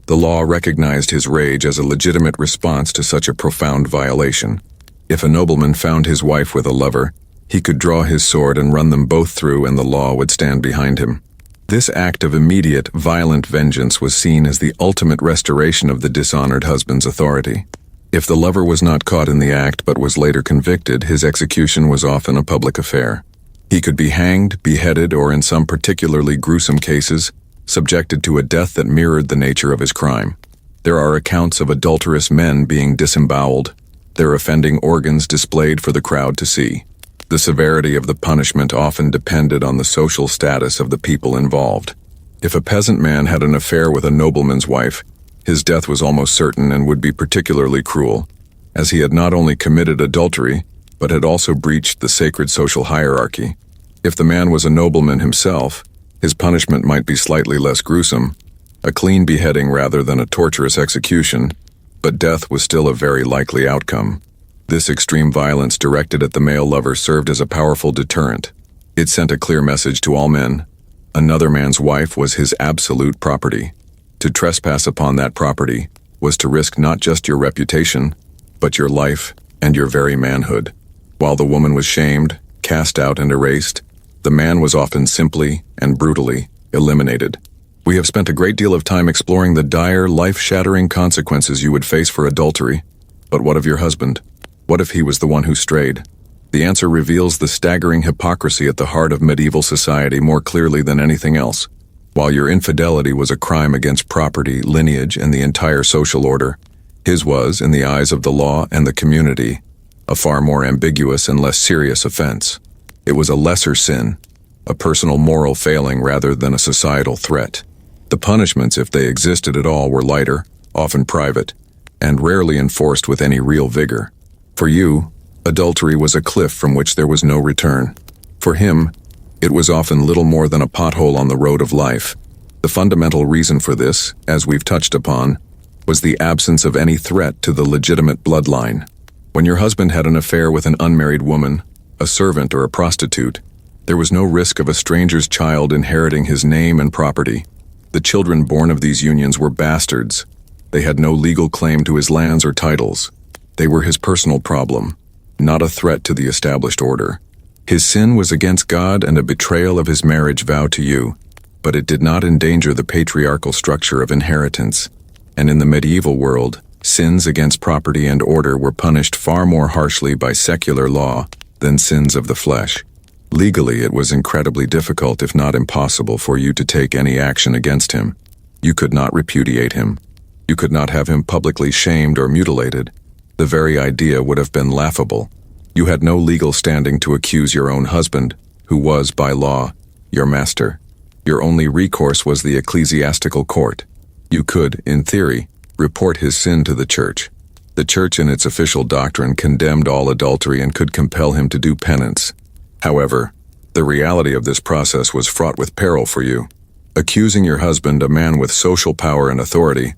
The law recognized his rage as a legitimate response to such a profound violation. If a nobleman found his wife with a lover, he could draw his sword and run them both through, and the law would stand behind him. This act of immediate, violent vengeance was seen as the ultimate restoration of the dishonored husband's authority. If the lover was not caught in the act but was later convicted, his execution was often a public affair. He could be hanged, beheaded, or in some particularly gruesome cases, subjected to a death that mirrored the nature of his crime. There are accounts of adulterous men being disemboweled, their offending organs displayed for the crowd to see. The severity of the punishment often depended on the social status of the people involved. If a peasant man had an affair with a nobleman's wife, His death was almost certain and would be particularly cruel, as he had not only committed adultery, but had also breached the sacred social hierarchy. If the man was a nobleman himself, his punishment might be slightly less gruesome, a clean beheading rather than a torturous execution, but death was still a very likely outcome. This extreme violence directed at the male lover served as a powerful deterrent. It sent a clear message to all men. Another man's wife was his absolute property. To trespass upon that property was to risk not just your reputation, but your life and your very manhood. While the woman was shamed, cast out, and erased, the man was often simply and brutally eliminated. We have spent a great deal of time exploring the dire, life-shattering consequences you would face for adultery. But what of your husband? What if he was the one who strayed? The answer reveals the staggering hypocrisy at the heart of medieval society more clearly than anything else. While your infidelity was a crime against property, lineage, and the entire social order, his was, in the eyes of the law and the community, a far more ambiguous and less serious offense. It was a lesser sin, a personal moral failing rather than a societal threat. The punishments, if they existed at all, were lighter, often private, and rarely enforced with any real vigor. For you, adultery was a cliff from which there was no return. For him, it was often little more than a pothole on the road of life. The fundamental reason for this, as we've touched upon, was the absence of any threat to the legitimate bloodline. When your husband had an affair with an unmarried woman, a servant or a prostitute, there was no risk of a stranger's child inheriting his name and property. The children born of these unions were bastards. They had no legal claim to his lands or titles. They were his personal problem, not a threat to the established order. His sin was against God and a betrayal of his marriage vow to you, but it did not endanger the patriarchal structure of inheritance. And in the medieval world, sins against property and order were punished far more harshly by secular law than sins of the flesh. Legally, it was incredibly difficult, if not impossible, for you to take any action against him. You could not repudiate him. You could not have him publicly shamed or mutilated. The very idea would have been laughable. You had no legal standing to accuse your own husband, who was, by law, your master. Your only recourse was the ecclesiastical court. You could, in theory, report his sin to the church. The church in its official doctrine condemned all adultery and could compel him to do penance. However, the reality of this process was fraught with peril for you. Accusing your husband, a man with social power and authority,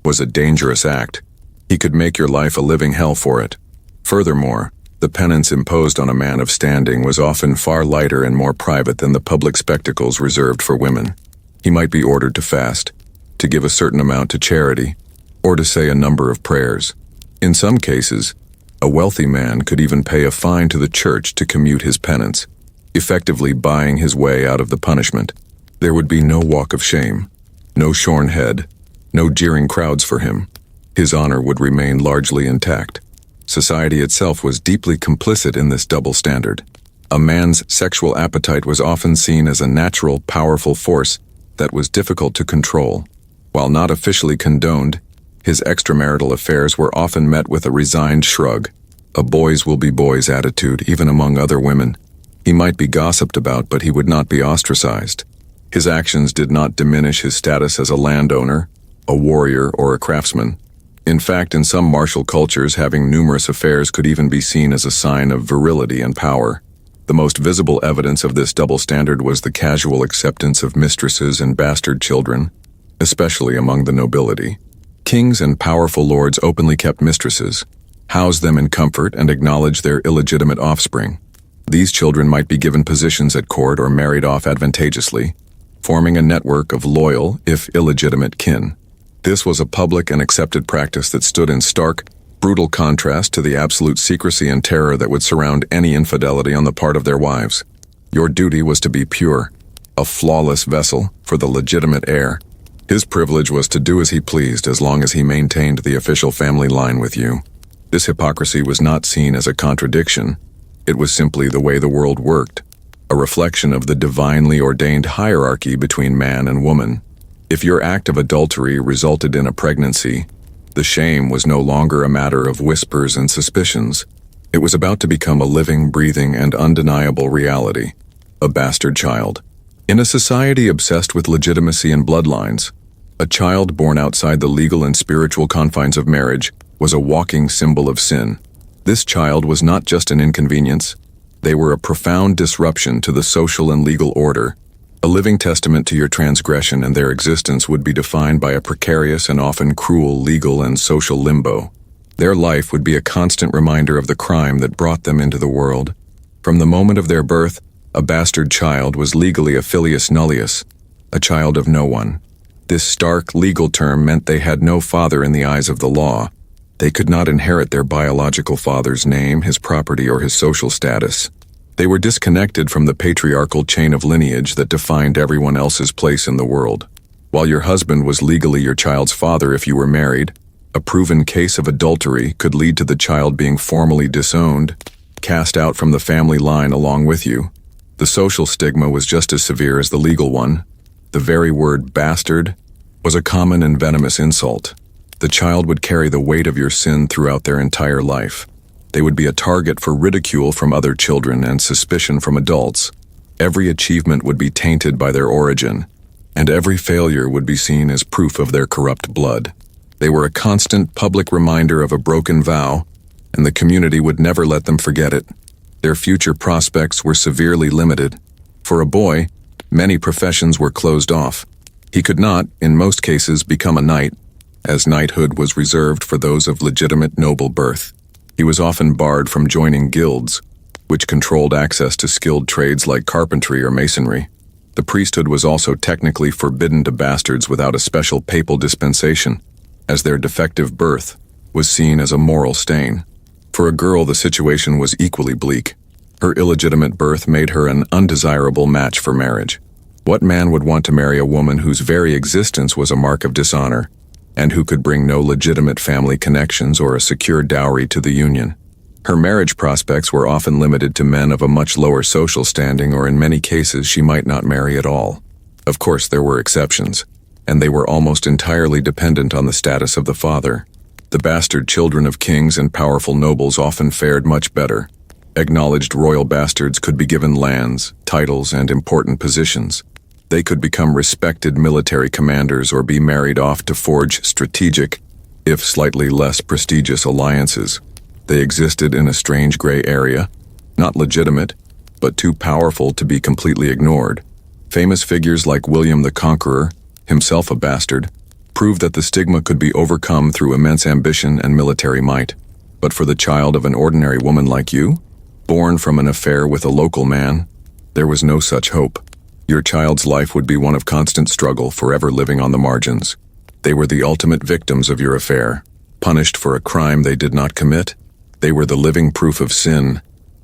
was a dangerous act. He could make your life a living hell for it. Furthermore, the penance imposed on a man of standing was often far lighter and more private than the public spectacles reserved for women. He might be ordered to fast, to give a certain amount to charity, or to say a number of prayers. In some cases, a wealthy man could even pay a fine to the church to commute his penance, effectively buying his way out of the punishment. There would be no walk of shame, no shorn head, no jeering crowds for him. His honor would remain largely intact. Society itself was deeply complicit in this double standard. A man's sexual appetite was often seen as a natural, powerful force that was difficult to control. While not officially condoned, his extramarital affairs were often met with a resigned shrug, a boys will be boys attitude even among other women. He might be gossiped about, but he would not be ostracized. His actions did not diminish his status as a landowner, a warrior, or a craftsman. In fact, in some martial cultures, having numerous affairs could even be seen as a sign of virility and power. The most visible evidence of this double standard was the casual acceptance of mistresses and bastard children, especially among the nobility. Kings and powerful lords openly kept mistresses, housed them in comfort, and acknowledged their illegitimate offspring. These children might be given positions at court or married off advantageously, forming a network of loyal, if illegitimate, kin. This was a public and accepted practice that stood in stark, brutal contrast to the absolute secrecy and terror that would surround any infidelity on the part of their wives. Your duty was to be pure, a flawless vessel for the legitimate heir. His privilege was to do as he pleased as long as he maintained the official family line with you. This hypocrisy was not seen as a contradiction. It was simply the way the world worked, a reflection of the divinely ordained hierarchy between man and woman. If your act of adultery resulted in a pregnancy, the shame was no longer a matter of whispers and suspicions. It was about to become a living, breathing, and undeniable reality, a bastard child. In a society obsessed with legitimacy and bloodlines, A child born outside the legal and spiritual confines of marriage was a walking symbol of sin. This child was not just an inconvenience. They were a profound disruption to the social and legal order. A living testament to your transgression, and their existence would be defined by a precarious and often cruel legal and social limbo. Their life would be a constant reminder of the crime that brought them into the world. From the moment of their birth, a bastard child was legally a filius nullius, a child of no one. This stark legal term meant they had no father in the eyes of the law. They could not inherit their biological father's name, his property, or his social status. They were disconnected from the patriarchal chain of lineage that defined everyone else's place in the world. While your husband was legally your child's father if you were married, a proven case of adultery could lead to the child being formally disowned, cast out from the family line along with you. The social stigma was just as severe as the legal one. The very word bastard was a common and venomous insult. The child would carry the weight of your sin throughout their entire life. They would be a target for ridicule from other children and suspicion from adults. Every achievement would be tainted by their origin, and every failure would be seen as proof of their corrupt blood. They were a constant public reminder of a broken vow, and the community would never let them forget it. Their future prospects were severely limited. For a boy, many professions were closed off. He could not, in most cases, become a knight, as knighthood was reserved for those of legitimate noble birth. He was often barred from joining guilds, which controlled access to skilled trades like carpentry or masonry. The priesthood was also technically forbidden to bastards without a special papal dispensation, as their defective birth was seen as a moral stain. For a girl, the situation was equally bleak. Her illegitimate birth made her an undesirable match for marriage. What man would want to marry a woman whose very existence was a mark of dishonor, and who could bring no legitimate family connections or a secure dowry to the union? Her marriage prospects were often limited to men of a much lower social standing, or in many cases she might not marry at all. Of course, there were exceptions, and they were almost entirely dependent on the status of the father. The bastard children of kings and powerful nobles often fared much better. Acknowledged royal bastards could be given lands, titles, and important positions. They could become respected military commanders or be married off to forge strategic, if slightly less prestigious, alliances. They existed in a strange gray area, not legitimate, but too powerful to be completely ignored. Famous figures like William the Conqueror, himself a bastard, proved that the stigma could be overcome through immense ambition and military might. But for the child of an ordinary woman like you, born from an affair with a local man, there was no such hope. Your child's life would be one of constant struggle, forever living on the margins. They were the ultimate victims of your affair, punished for a crime they did not commit. They were the living proof of sin,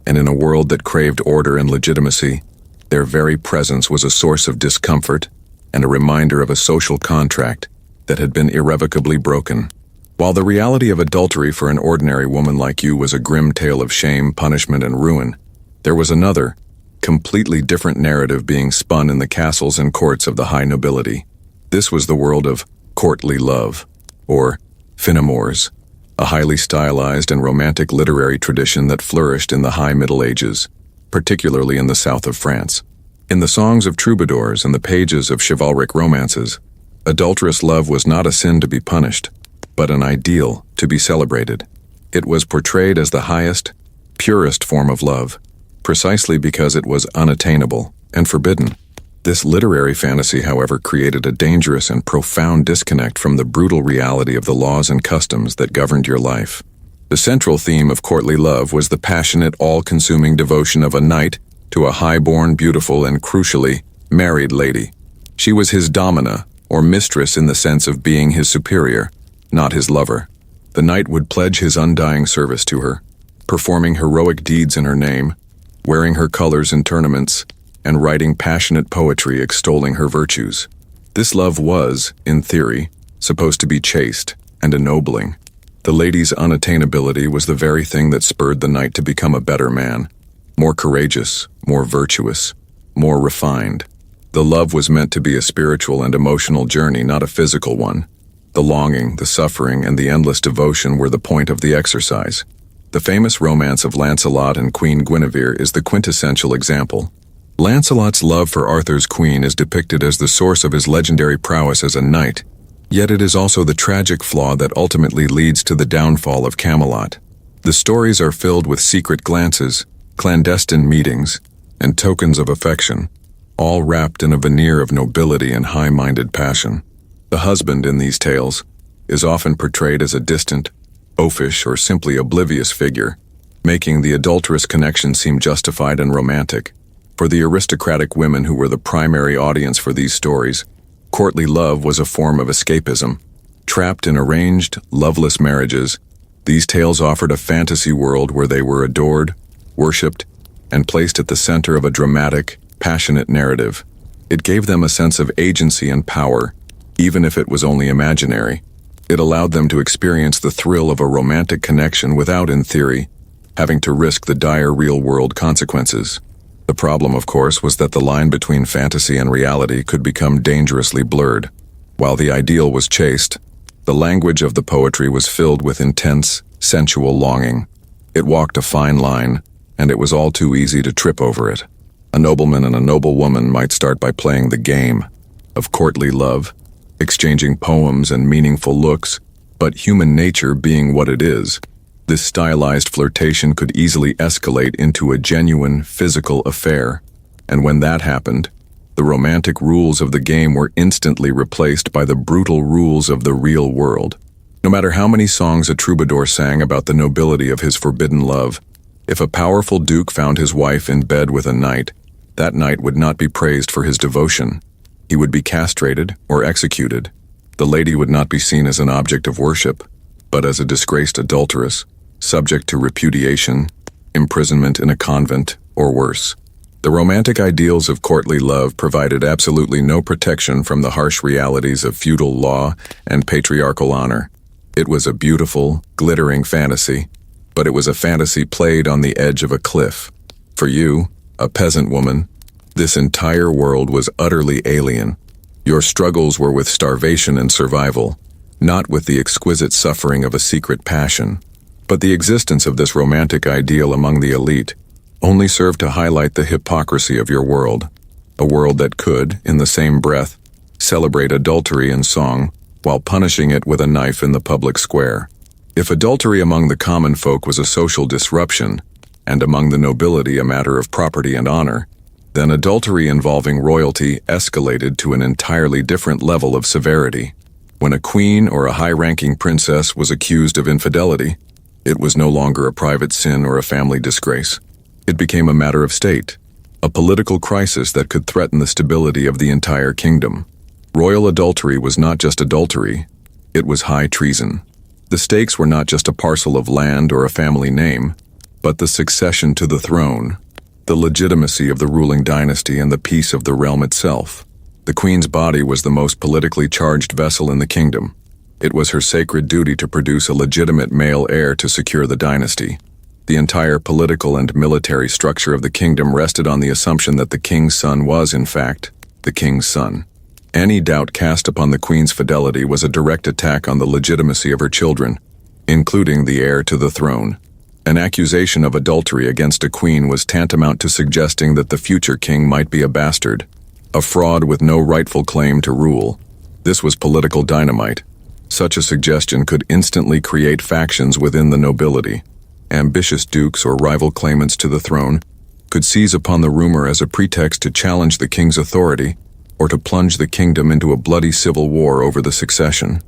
and in a world that craved order and legitimacy, their very presence was a source of discomfort and a reminder of a social contract that had been irrevocably broken. While the reality of adultery for an ordinary woman like you was a grim tale of shame, punishment, and ruin, there was another, completely different narrative being spun in the castles and courts of the high nobility. This was the world of courtly love, or finamours, a highly stylized and romantic literary tradition that flourished in the High Middle Ages, particularly in the south of France. In the songs of troubadours and the pages of chivalric romances, adulterous love was not a sin to be punished, but an ideal to be celebrated. It was portrayed as the highest, purest form of love, precisely because it was unattainable and forbidden. This literary fantasy, however, created a dangerous and profound disconnect from the brutal reality of the laws and customs that governed your life. The central theme of courtly love was the passionate, all-consuming devotion of a knight to a high-born, beautiful, and crucially, married lady. She was his domina, or mistress, in the sense of being his superior, not his lover. The knight would pledge his undying service to her, performing heroic deeds in her name, wearing her colors in tournaments, and writing passionate poetry extolling her virtues. This love was, in theory, supposed to be chaste and ennobling. The lady's unattainability was the very thing that spurred the knight to become a better man, more courageous, more virtuous, more refined. The love was meant to be a spiritual and emotional journey, not a physical one. The longing, the suffering, and the endless devotion were the point of the exercise. The famous romance of Lancelot and Queen Guinevere is the quintessential example. Lancelot's love for Arthur's queen is depicted as the source of his legendary prowess as a knight, Yet it is also the tragic flaw that ultimately leads to the downfall of Camelot. The stories are filled with secret glances, clandestine meetings, and tokens of affection, all wrapped in a veneer of nobility and high-minded passion. The husband in these tales is often portrayed as a distant, oafish, or simply oblivious figure, making the adulterous connection seem justified and romantic. For the aristocratic women who were the primary audience for these stories, courtly love was a form of escapism. Trapped in arranged, loveless marriages, these tales offered a fantasy world where they were adored, worshipped, and placed at the center of a dramatic, passionate narrative. It gave them a sense of agency and power, even if it was only imaginary. It allowed them to experience the thrill of a romantic connection without, in theory, having to risk the dire real-world consequences. The problem, of course, was that the line between fantasy and reality could become dangerously blurred. While the ideal was chaste, the language of the poetry was filled with intense, sensual longing. It walked a fine line, and it was all too easy to trip over it. A nobleman and a noble woman might start by playing the game of courtly love, exchanging poems and meaningful looks, but human nature being what it is, this stylized flirtation could easily escalate into a genuine physical affair. And when that happened, the romantic rules of the game were instantly replaced by the brutal rules of the real world. No matter how many songs a troubadour sang about the nobility of his forbidden love, if a powerful duke found his wife in bed with a knight, that knight would not be praised for his devotion. He would be castrated or executed. The lady would not be seen as an object of worship, but as a disgraced adulteress, subject to repudiation, imprisonment in a convent, or worse. The romantic ideals of courtly love provided absolutely no protection from the harsh realities of feudal law and patriarchal honor. It was a beautiful, glittering fantasy, but it was a fantasy played on the edge of a cliff. For you, a peasant woman, this entire world was utterly alien. Your struggles were with starvation and survival, not with the exquisite suffering of a secret passion. But the existence of this romantic ideal among the elite only served to highlight the hypocrisy of your world, a world that could, in the same breath, celebrate adultery in song while punishing it with a knife in the public square. If adultery among the common folk was a social disruption, and among the nobility a matter of property and honor, then adultery involving royalty escalated to an entirely different level of severity. When a queen or a high-ranking princess was accused of infidelity, it was no longer a private sin or a family disgrace. It became a matter of state, a political crisis that could threaten the stability of the entire kingdom. Royal adultery was not just adultery, it was high treason. The stakes were not just a parcel of land or a family name, but the succession to the throne, the legitimacy of the ruling dynasty, and the peace of the realm itself. The queen's body was the most politically charged vessel in the kingdom. It was her sacred duty to produce a legitimate male heir to secure the dynasty. The entire political and military structure of the kingdom rested on the assumption that the king's son was, in fact, the king's son. Any doubt cast upon the queen's fidelity was a direct attack on the legitimacy of her children, including the heir to the throne. An accusation of adultery against a queen was tantamount to suggesting that the future king might be a bastard, a fraud with no rightful claim to rule. This was political dynamite. Such a suggestion could instantly create factions within the nobility. Ambitious dukes or rival claimants to the throne could seize upon the rumor as a pretext to challenge the king's authority or to plunge the kingdom into a bloody civil war over the succession.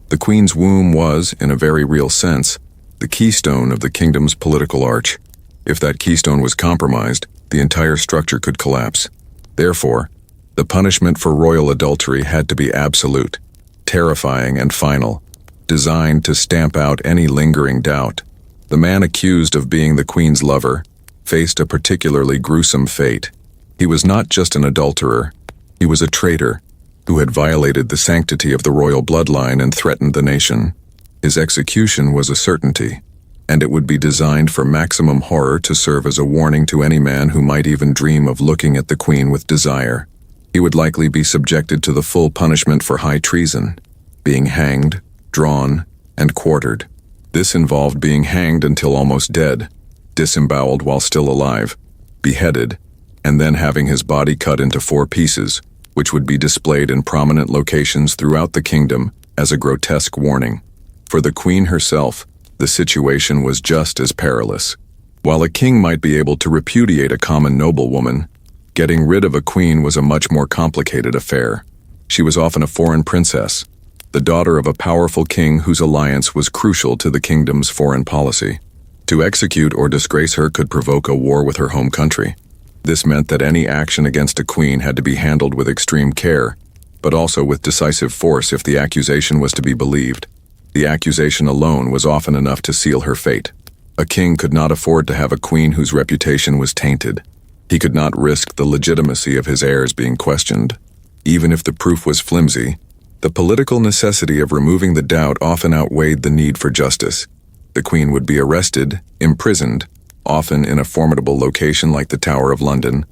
The queen's womb was, in a very real sense, the keystone of the kingdom's political arch. If that keystone was compromised, the entire structure could collapse. Therefore, the punishment for royal adultery had to be absolute, terrifying and final, designed to stamp out any lingering doubt. The man accused of being the queen's lover faced a particularly gruesome fate. He was not just an adulterer, he was a traitor who had violated the sanctity of the royal bloodline and threatened the nation. His execution was a certainty, and it would be designed for maximum horror to serve as a warning to any man who might even dream of looking at the queen with desire. He would likely be subjected to the full punishment for high treason, being hanged, drawn, and quartered. This involved being hanged until almost dead, disemboweled while still alive, beheaded, and then having his body cut into 4 pieces, which would be displayed in prominent locations throughout the kingdom as a grotesque warning. For the queen herself, the situation was just as perilous. While a king might be able to repudiate a common noblewoman, getting rid of a queen was a much more complicated affair. She was often a foreign princess, the daughter of a powerful king whose alliance was crucial to the kingdom's foreign policy. To execute or disgrace her could provoke a war with her home country. This meant that any action against a queen had to be handled with extreme care, but also with decisive force if the accusation was to be believed. The accusation alone was often enough to seal her fate. A king could not afford to have a queen whose reputation was tainted. He could not risk the legitimacy of his heirs being questioned. Even if the proof was flimsy, the political necessity of removing the doubt often outweighed the need for justice. The queen would be arrested, imprisoned, often in a formidable location like the Tower of London,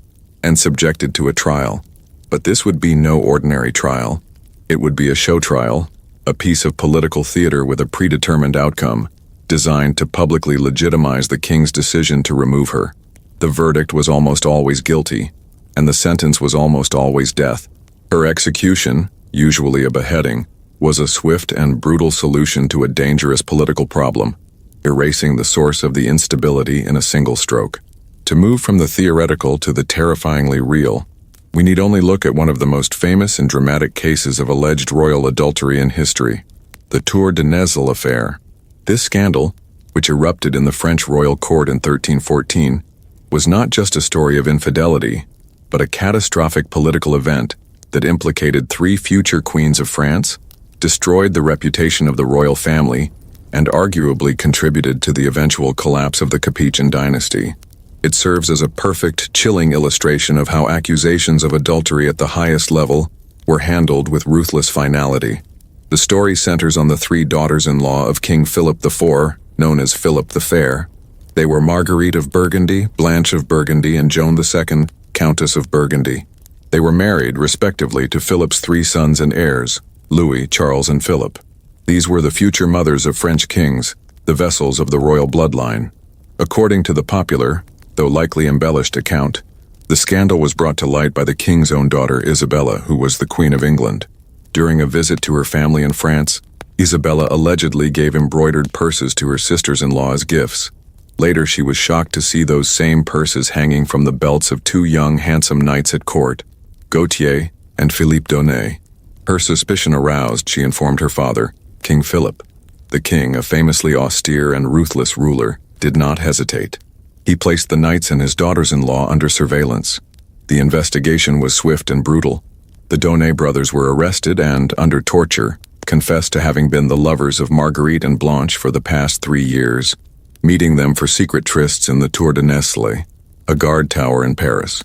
and subjected to a trial. But this would be no ordinary trial. It would be a show trial, a piece of political theater with a predetermined outcome, designed to publicly legitimize the king's decision to remove her. The verdict was almost always guilty, and the sentence was almost always death. Her execution, usually a beheading, was a swift and brutal solution to a dangerous political problem, erasing the source of the instability in a single stroke. To move from the theoretical to the terrifyingly real, we need only look at one of the most famous and dramatic cases of alleged royal adultery in history, the Tour de Nesle affair. This scandal, which erupted in the French royal court in 1314, was not just a story of infidelity, but a catastrophic political event that implicated 3 future queens of France, destroyed the reputation of the royal family, and arguably contributed to the eventual collapse of the Capetian dynasty. It serves as a perfect, chilling illustration of how accusations of adultery at the highest level were handled with ruthless finality. The story centers on the 3 daughters-in-law of King Philip IV, known as Philip the Fair. They were Marguerite of Burgundy, Blanche of Burgundy, and Joan II, Countess of Burgundy. They were married, respectively, to Philip's 3 sons and heirs, Louis, Charles, and Philip. These were the future mothers of French kings, the vessels of the royal bloodline. According to the popular, though likely embellished account, the scandal was brought to light by the king's own daughter, Isabella, who was the Queen of England. During a visit to her family in France, Isabella allegedly gave embroidered purses to her sisters-in-law as gifts. Later, she was shocked to see those same purses hanging from the belts of 2 young, handsome knights at court, Gautier and Philippe d'Aunay. Her suspicion aroused, she informed her father, King Philip. The king, a famously austere and ruthless ruler, did not hesitate. He placed the knights and his daughters-in-law under surveillance. The investigation was swift and brutal. The d'Aunay brothers were arrested and, under torture, confessed to having been the lovers of Marguerite and Blanche for the past 3 years, meeting them for secret trysts in the Tour de Nesle, a guard tower in Paris.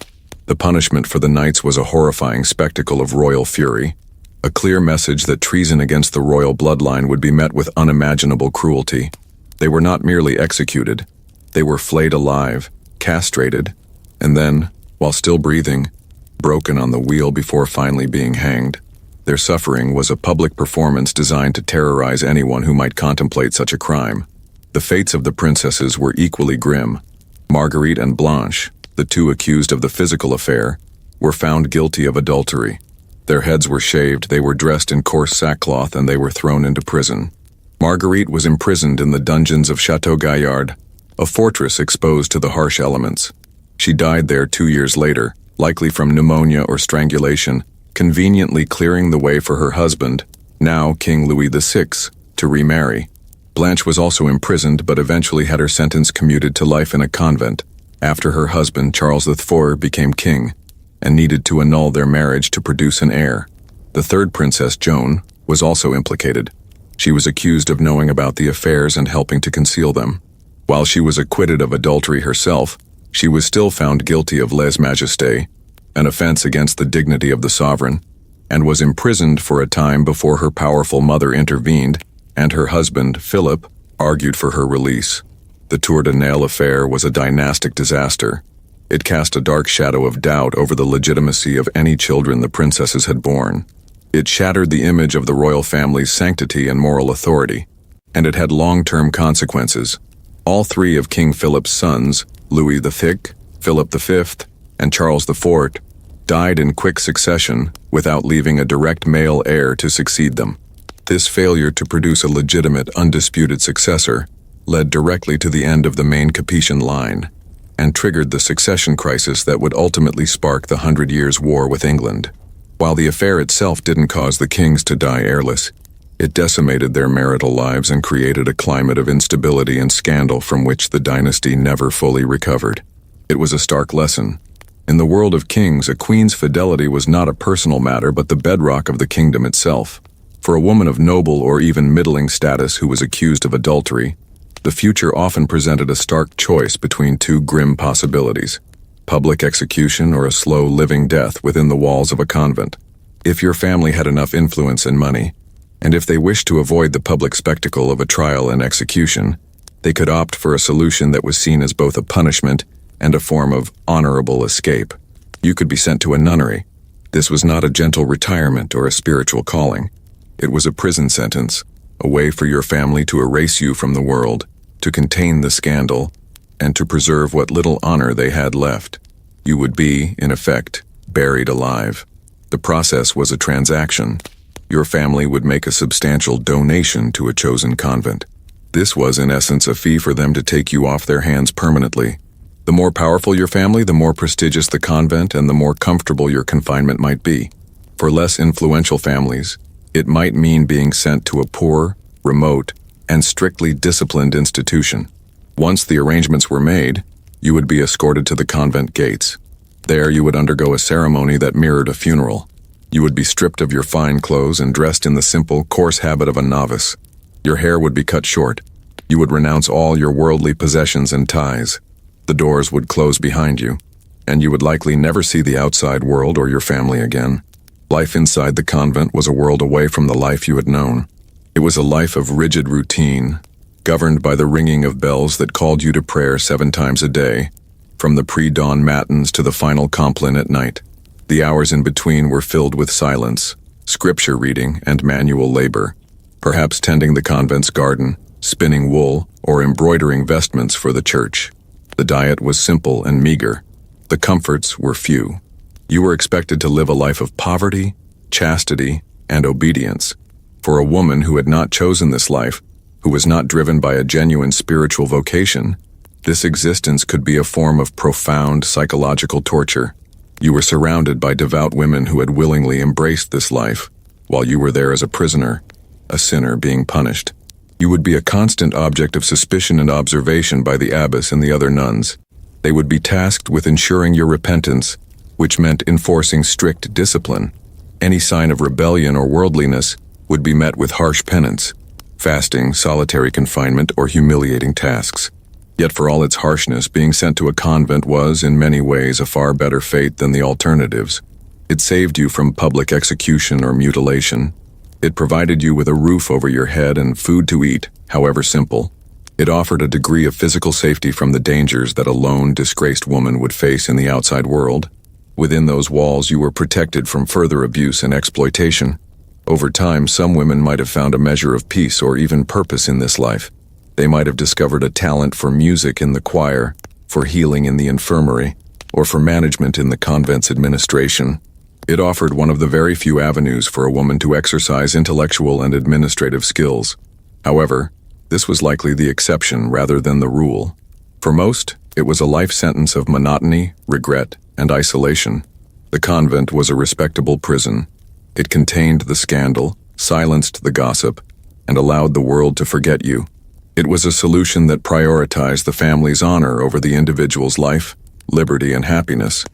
The punishment for the knights was a horrifying spectacle of royal fury, a clear message that treason against the royal bloodline would be met with unimaginable cruelty. They were not merely executed. They were flayed alive, castrated, and then, while still breathing, broken on the wheel before finally being hanged. Their suffering was a public performance designed to terrorize anyone who might contemplate such a crime. The fates of the princesses were equally grim. Marguerite and Blanche, the 2 accused of the physical affair, were found guilty of adultery. Their heads were shaved, they were dressed in coarse sackcloth, and they were thrown into prison. Marguerite was imprisoned in the dungeons of Château Gaillard, a fortress exposed to the harsh elements. She died there 2 years later, likely from pneumonia or strangulation, conveniently clearing the way for her husband, now King Louis VI, to remarry. Blanche was also imprisoned but eventually had her sentence commuted to life in a convent, after her husband, Charles IV, became king, and needed to annul their marriage to produce an heir. The 3rd princess, Joan, was also implicated. She was accused of knowing about the affairs and helping to conceal them. While she was acquitted of adultery herself, she was still found guilty of lèse-majesté, an offense against the dignity of the sovereign, and was imprisoned for a time before her powerful mother intervened, and her husband, Philip, argued for her release. The Tour de Nesle affair was a dynastic disaster. It cast a dark shadow of doubt over the legitimacy of any children the princesses had borne. It shattered the image of the royal family's sanctity and moral authority, and it had long-term consequences. All 3 of King Philip's sons, Louis the Thick, Philip V, and Charles IV, died in quick succession without leaving a direct male heir to succeed them. This failure to produce a legitimate, undisputed successor led directly to the end of the main Capetian line and triggered the succession crisis that would ultimately spark the 100 Years' War with England. While the affair itself didn't cause the kings to die heirless, it decimated their marital lives and created a climate of instability and scandal from which the dynasty never fully recovered. It was a stark lesson. In the world of kings, a queen's fidelity was not a personal matter but the bedrock of the kingdom itself. For a woman of noble or even middling status who was accused of adultery, the future often presented a stark choice between two grim possibilities: public execution or a slow living death within the walls of a convent. If your family had enough influence and money, and if they wished to avoid the public spectacle of a trial and execution, they could opt for a solution that was seen as both a punishment and a form of honorable escape. You could be sent to a nunnery. This was not a gentle retirement or a spiritual calling. It was a prison sentence, a way for your family to erase you from the world, to contain the scandal, and to preserve what little honor they had left. You would be, in effect, buried alive. The process was a transaction. Your family would make a substantial donation to a chosen convent. This was, in essence, a fee for them to take you off their hands permanently. The more powerful your family, the more prestigious the convent, and the more comfortable your confinement might be. For less influential families, it might mean being sent to a poor, remote, and strictly disciplined institution. Once the arrangements were made, you would be escorted to the convent gates. There you would undergo a ceremony that mirrored a funeral. You would be stripped of your fine clothes and dressed in the simple, coarse habit of a novice. Your hair would be cut short. You would renounce all your worldly possessions and ties. The doors would close behind you, and you would likely never see the outside world or your family again. Life inside the convent was a world away from the life you had known. It was a life of rigid routine, governed by the ringing of bells that called you to prayer 7 times a day, from the pre-dawn matins to the final compline at night. The hours in between were filled with silence, scripture reading, and manual labor, perhaps tending the convent's garden, spinning wool, or embroidering vestments for the church. The diet was simple and meager. The comforts were few. You were expected to live a life of poverty, chastity, and obedience. For a woman who had not chosen this life, who was not driven by a genuine spiritual vocation, this existence could be a form of profound psychological torture. You were surrounded by devout women who had willingly embraced this life, while you were there as a prisoner, a sinner being punished. You would be a constant object of suspicion and observation by the abbess and the other nuns. They would be tasked with ensuring your repentance, which meant enforcing strict discipline. Any sign of rebellion or worldliness would be met with harsh penance, fasting, solitary confinement, or humiliating tasks. Yet for all its harshness, being sent to a convent was, in many ways, a far better fate than the alternatives. It saved you from public execution or mutilation. It provided you with a roof over your head and food to eat, however simple. It offered a degree of physical safety from the dangers that a lone, disgraced woman would face in the outside world. Within those walls, you were protected from further abuse and exploitation. Over time, some women might have found a measure of peace or even purpose in this life. They might have discovered a talent for music in the choir, for healing in the infirmary, or for management in the convent's administration. It offered one of the very few avenues for a woman to exercise intellectual and administrative skills. However, this was likely the exception rather than the rule. For most, it was a life sentence of monotony, regret, and isolation. The convent was a respectable prison. It contained the scandal, silenced the gossip, and allowed the world to forget you. It was a solution that prioritized the family's honor over the individual's life, liberty, and happiness,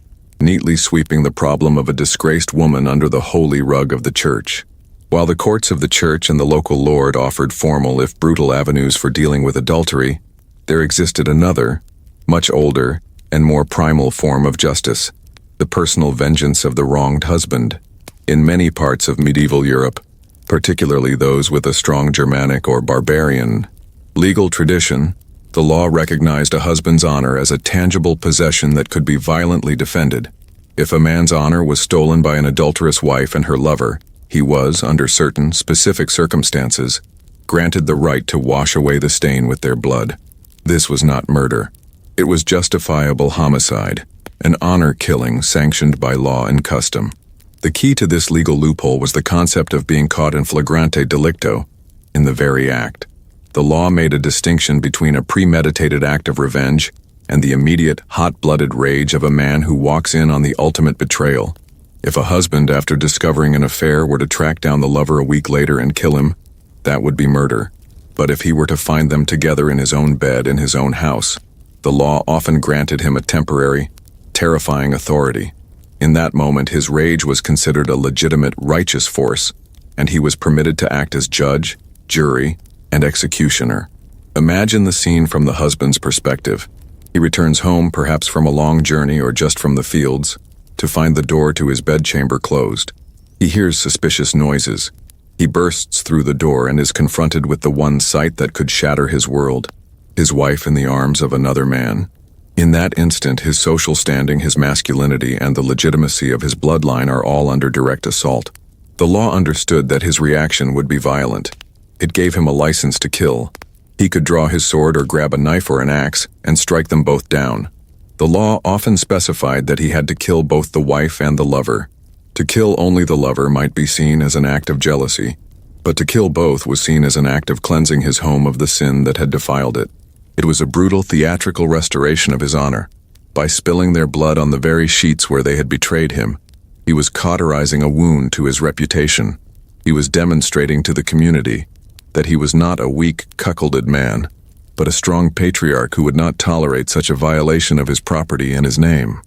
neatly sweeping the problem of a disgraced woman under the holy rug of the church. While the courts of the church and the local lord offered formal if brutal avenues for dealing with adultery, there existed another, much older, and more primal form of justice, the personal vengeance of the wronged husband. In many parts of medieval Europe, particularly those with a strong Germanic or barbarian legal tradition, the law recognized a husband's honor as a tangible possession that could be violently defended. If a man's honor was stolen by an adulterous wife and her lover, he was, under certain specific circumstances, granted the right to wash away the stain with their blood. This was not murder. It was justifiable homicide, an honor killing sanctioned by law and custom. The key to this legal loophole was the concept of being caught in flagrante delicto, in the very act. The law made a distinction between a premeditated act of revenge and the immediate, hot-blooded rage of a man who walks in on the ultimate betrayal. If a husband, after discovering an affair, were to track down the lover a week later and kill him, that would be murder. But if he were to find them together in his own bed in his own house, the law often granted him a temporary, terrifying authority. In that moment, his rage was considered a legitimate, righteous force, and he was permitted to act as judge, jury, and executioner. Imagine the scene from the husband's perspective. He returns home, perhaps from a long journey or just from the fields, to find the door to his bedchamber closed. He hears suspicious noises. He bursts through the door and is confronted with the one sight that could shatter his world: his wife in the arms of another man. In that instant, his social standing, his masculinity, and the legitimacy of his bloodline are all under direct assault. The law understood that his reaction would be violent. It gave him a license to kill. He could draw his sword or grab a knife or an axe and strike them both down. The law often specified that he had to kill both the wife and the lover. To kill only the lover might be seen as an act of jealousy, but to kill both was seen as an act of cleansing his home of the sin that had defiled it. It was a brutal theatrical restoration of his honor. By spilling their blood on the very sheets where they had betrayed him, he was cauterizing a wound to his reputation. He was demonstrating to the community that he was not a weak, cuckolded man, but a strong patriarch who would not tolerate such a violation of his property and his name.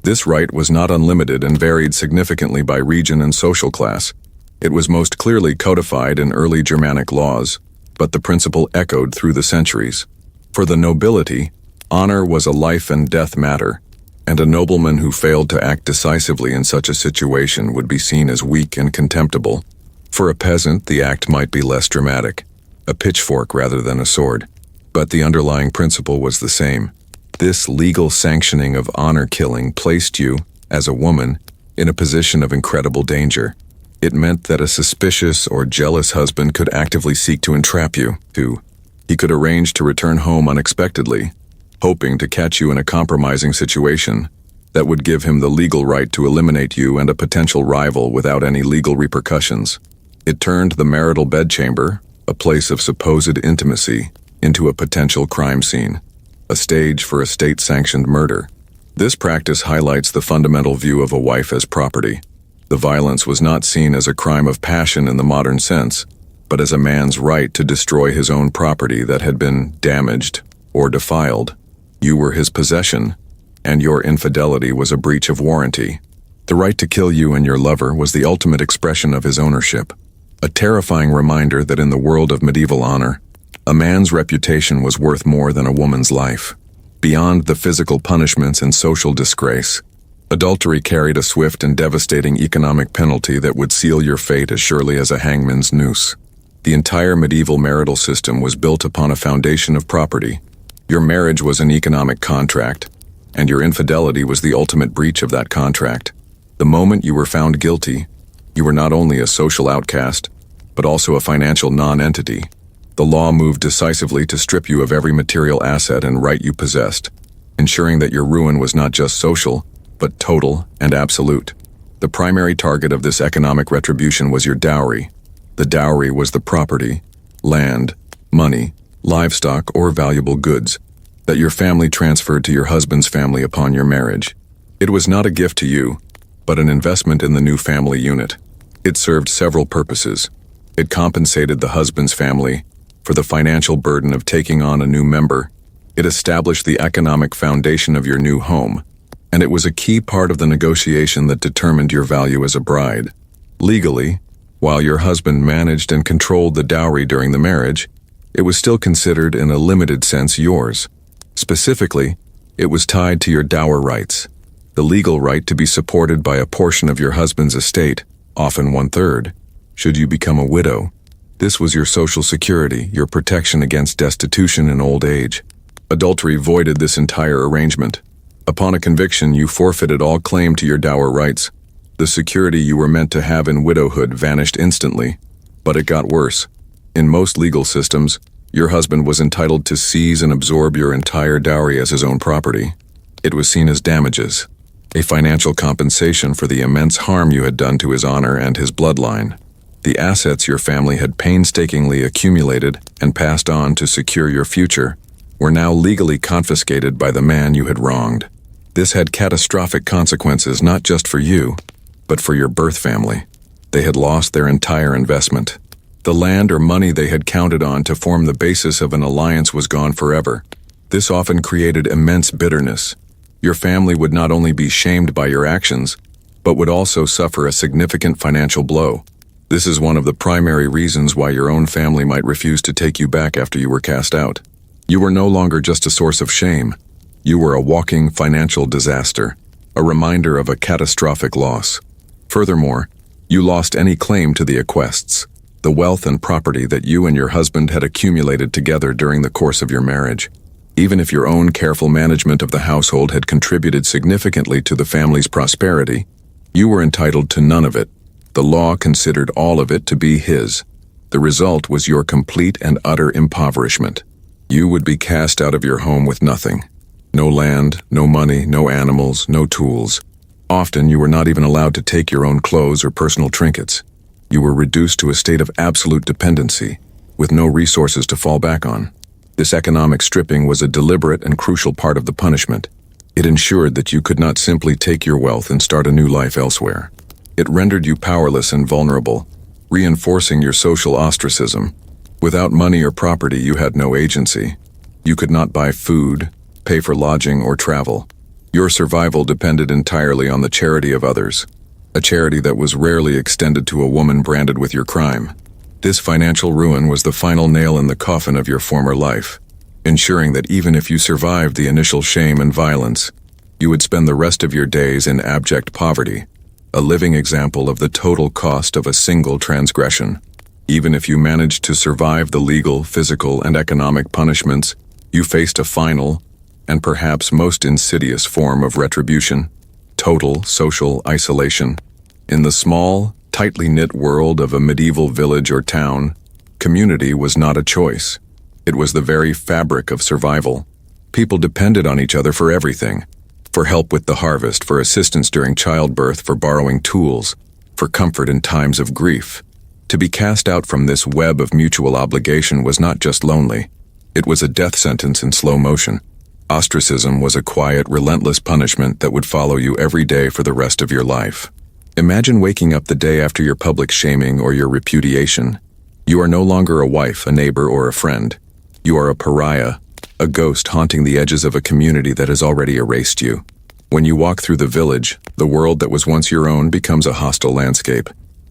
This right was not unlimited and varied significantly by region and social class. It was most clearly codified in early Germanic laws, but the principle echoed through the centuries. For the nobility, honor was a life and death matter, and a nobleman who failed to act decisively in such a situation would be seen as weak and contemptible. For a peasant, the act might be less dramatic, a pitchfork rather than a sword, but the underlying principle was the same. This legal sanctioning of honor killing placed you, as a woman, in a position of incredible danger. It meant that a suspicious or jealous husband could actively seek to entrap you. He could arrange to return home unexpectedly, hoping to catch you in a compromising situation that would give him the legal right to eliminate you and a potential rival without any legal repercussions. It turned the marital bedchamber, a place of supposed intimacy, into a potential crime scene, a stage for a state-sanctioned murder. This practice highlights the fundamental view of a wife as property. The violence was not seen as a crime of passion in the modern sense, but as a man's right to destroy his own property that had been damaged or defiled. You were his possession, and your infidelity was a breach of warranty. The right to kill you and your lover was the ultimate expression of his ownership, a terrifying reminder that in the world of medieval honor, a man's reputation was worth more than a woman's life. Beyond the physical punishments and social disgrace, adultery carried a swift and devastating economic penalty that would seal your fate as surely as a hangman's noose. The entire medieval marital system was built upon a foundation of property. Your marriage was an economic contract, and your infidelity was the ultimate breach of that contract. The moment you were found guilty, you were not only a social outcast, but also a financial non-entity. The law moved decisively to strip you of every material asset and right you possessed, ensuring that your ruin was not just social, but total and absolute. The primary target of this economic retribution was your dowry. The dowry was the property, land, money, livestock, or valuable goods that your family transferred to your husband's family upon your marriage. It was not a gift to you, but an investment in the new family unit. It served several purposes. It compensated the husband's family for the financial burden of taking on a new member. It established the economic foundation of your new home, and it was a key part of the negotiation that determined your value as a bride. Legally, while your husband managed and controlled the dowry during the marriage, it was still considered in a limited sense yours. Specifically, it was tied to your dower rights, the legal right to be supported by a portion of your husband's estate, often 1/3, should you become a widow. This was your social security, your protection against destitution in old age. Adultery voided this entire arrangement. Upon a conviction, you forfeited all claim to your dower rights. The security you were meant to have in widowhood vanished instantly. But it got worse. In most legal systems, your husband was entitled to seize and absorb your entire dowry as his own property. It was seen as damages. a financial compensation for the immense harm you had done to his honor and his bloodline. The assets your family had painstakingly accumulated and passed on to secure your future were now legally confiscated by the man you had wronged. This had catastrophic consequences not just for you, but for your birth family. They had lost their entire investment. The land or money they had counted on to form the basis of an alliance was gone forever. This often created immense bitterness. Your family would not only be shamed by your actions, but would also suffer a significant financial blow. This is one of the primary reasons why your own family might refuse to take you back after you were cast out. You were no longer just a source of shame. You were a walking financial disaster, a reminder of a catastrophic loss. Furthermore, you lost any claim to the bequests, the wealth and property that you and your husband had accumulated together during the course of your marriage. Even if your own careful management of the household had contributed significantly to the family's prosperity, you were entitled to none of it. The law considered all of it to be his. The result was your complete and utter impoverishment. You would be cast out of your home with nothing. No land, no money, no animals, no tools. Often you were not even allowed to take your own clothes or personal trinkets. You were reduced to a state of absolute dependency, with no resources to fall back on. This economic stripping was a deliberate and crucial part of the punishment. It ensured that you could not simply take your wealth and start a new life elsewhere. It rendered you powerless and vulnerable, reinforcing your social ostracism. Without money or property, you had no agency. You could not buy food, pay for lodging, or travel. Your survival depended entirely on the charity of others, a charity that was rarely extended to a woman branded with your crime. This financial ruin was the final nail in the coffin of your former life, ensuring that even if you survived the initial shame and violence, you would spend the rest of your days in abject poverty, a living example of the total cost of a single transgression. Even if you managed to survive the legal, physical, and economic punishments, you faced a final, and perhaps most insidious form of retribution: total social isolation. In the small, tightly knit world of a medieval village or town, community was not a choice. It was the very fabric of survival. People depended on each other for everything: for help with the harvest, for assistance during childbirth, for borrowing tools, for comfort in times of grief. To be cast out from this web of mutual obligation was not just lonely. It was a death sentence in slow motion. Ostracism was a quiet, relentless punishment that would follow you every day for the rest of your life. Imagine waking up the day after your public shaming or your repudiation. You are no longer a wife, a neighbor, or a friend. You are a pariah, a ghost haunting the edges of a community that has already erased you. When you walk through the village, the world that was once your own becomes a hostile landscape.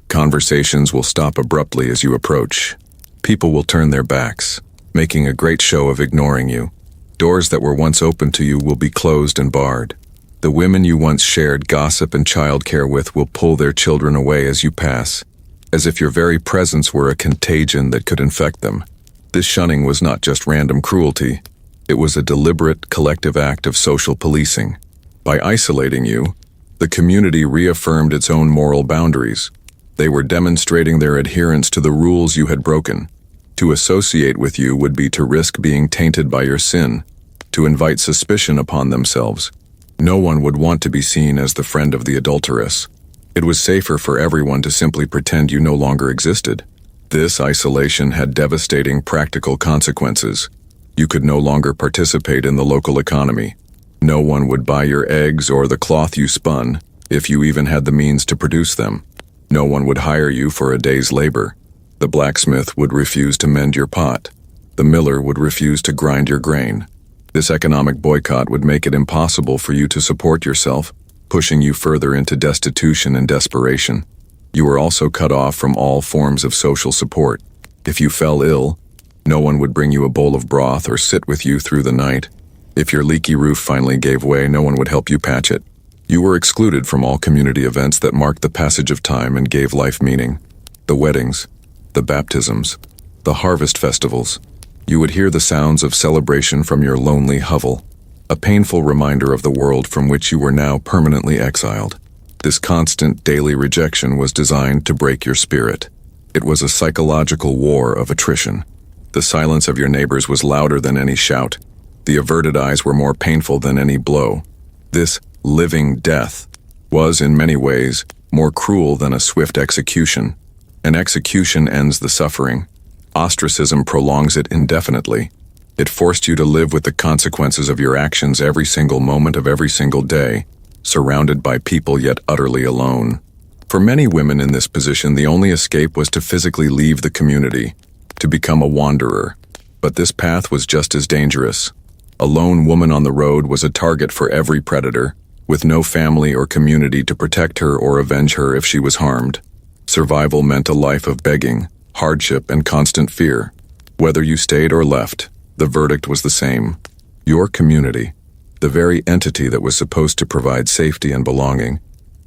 Conversations will stop abruptly as you approach. People will turn their backs, making a great show of ignoring you. Doors that were once open to you will be closed and barred. The women you once shared gossip and childcare with will pull their children away as you pass, as if your very presence were a contagion that could infect them. This shunning was not just random cruelty. It was a deliberate, collective act of social policing. By isolating you, the community reaffirmed its own moral boundaries. They were demonstrating their adherence to the rules you had broken. To associate with you would be to risk being tainted by your sin, to invite suspicion upon themselves. No one would want to be seen as the friend of the adulteress. It was safer for everyone to simply pretend you no longer existed. This isolation had devastating practical consequences. You could no longer participate in the local economy. No one would buy your eggs or the cloth you spun, if you even had the means to produce them. No one would hire you for a day's labor. The blacksmith would refuse to mend your pot. The miller would refuse to grind your grain. This economic boycott would make it impossible for you to support yourself, pushing you further into destitution and desperation. You were also cut off from all forms of social support. If you fell ill, no one would bring you a bowl of broth or sit with you through the night. If your leaky roof finally gave way, no one would help you patch it. You were excluded from all community events that marked the passage of time and gave life meaning. The weddings, the baptisms, the harvest festivals. You would hear the sounds of celebration from your lonely hovel, a painful reminder of the world from which you were now permanently exiled. This constant daily rejection was designed to break your spirit. It was a psychological war of attrition. The silence of your neighbors was louder than any shout. The averted eyes were more painful than any blow. This living death, was, in many ways, more cruel than a swift execution. An execution ends the suffering. Ostracism prolongs it indefinitely. It forced you to live with the consequences of your actions every single moment of every single day, surrounded by people yet utterly alone. For many women in this position, the only escape was to physically leave the community, to become a wanderer. But this path was just as dangerous. A lone woman on the road was a target for every predator, with no family or community to protect her or avenge her if she was harmed. Survival meant a life of begging, hardship, and constant fear. Whether you stayed or left, the verdict was the same. Your community, the very entity that was supposed to provide safety and belonging,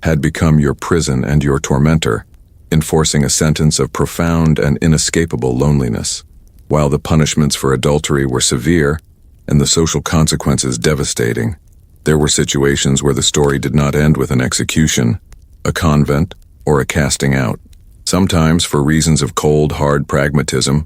had become your prison and your tormentor, enforcing a sentence of profound and inescapable loneliness. While the punishments for adultery were severe and the social consequences devastating, there were situations where the story did not end with an execution, a convent, or a casting out. Sometimes, for reasons of cold, hard pragmatism,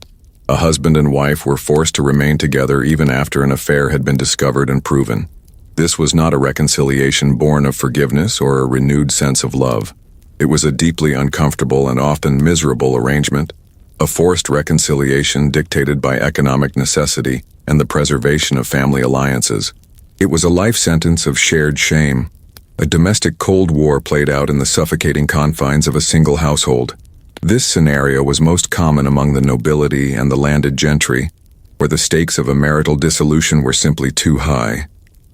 a husband and wife were forced to remain together even after an affair had been discovered and proven. This was not a reconciliation born of forgiveness or a renewed sense of love. It was a deeply uncomfortable and often miserable arrangement, a forced reconciliation dictated by economic necessity and the preservation of family alliances. It was a life sentence of shared shame, a domestic Cold War played out in the suffocating confines of a single household. This scenario was most common among the nobility and the landed gentry, where the stakes of a marital dissolution were simply too high.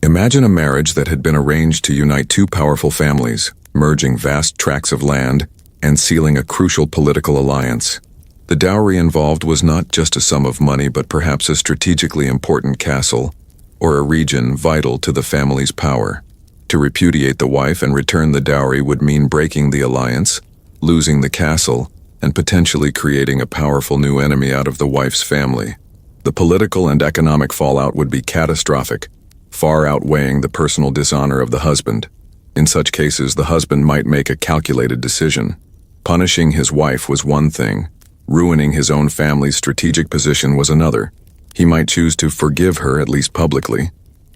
Imagine a marriage that had been arranged to unite two powerful families, merging vast tracts of land and sealing a crucial political alliance. The dowry involved was not just a sum of money, but perhaps a strategically important castle, or a region vital to the family's power. To repudiate the wife and return the dowry would mean breaking the alliance, losing the castle, and potentially creating a powerful new enemy out of the wife's family. The political and economic fallout would be catastrophic, far outweighing the personal dishonor of the husband. In such cases, the husband might make a calculated decision. Punishing his wife was one thing. Ruining his own family's strategic position was another. He might choose to forgive her, at least publicly.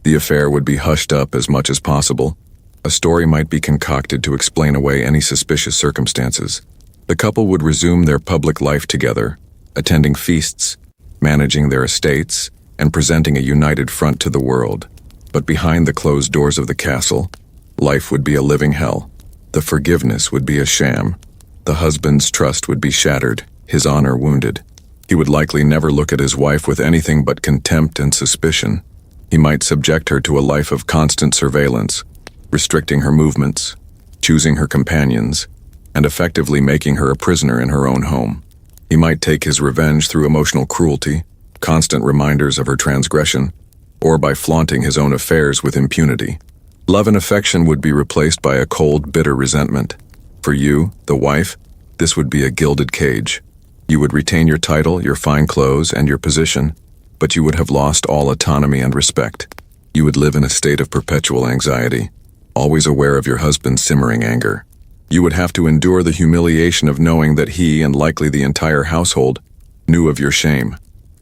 The affair would be hushed up as much as possible. A story might be concocted to explain away any suspicious circumstances. The couple would resume their public life together, attending feasts, managing their estates, and presenting a united front to the world. But behind the closed doors of the castle, life would be a living hell. The forgiveness would be a sham. The husband's trust would be shattered, his honor wounded. He would likely never look at his wife with anything but contempt and suspicion. He might subject her to a life of constant surveillance, restricting her movements, choosing her companions, and effectively making her a prisoner in her own home. He might take his revenge through emotional cruelty, constant reminders of her transgression, or by flaunting his own affairs with impunity. Love and affection would be replaced by a cold, bitter resentment. For you, the wife, this would be a gilded cage. You would retain your title, your fine clothes, and your position, but you would have lost all autonomy and respect. You would live in a state of perpetual anxiety, always aware of your husband's simmering anger. You would have to endure the humiliation of knowing that he, and likely the entire household, knew of your shame.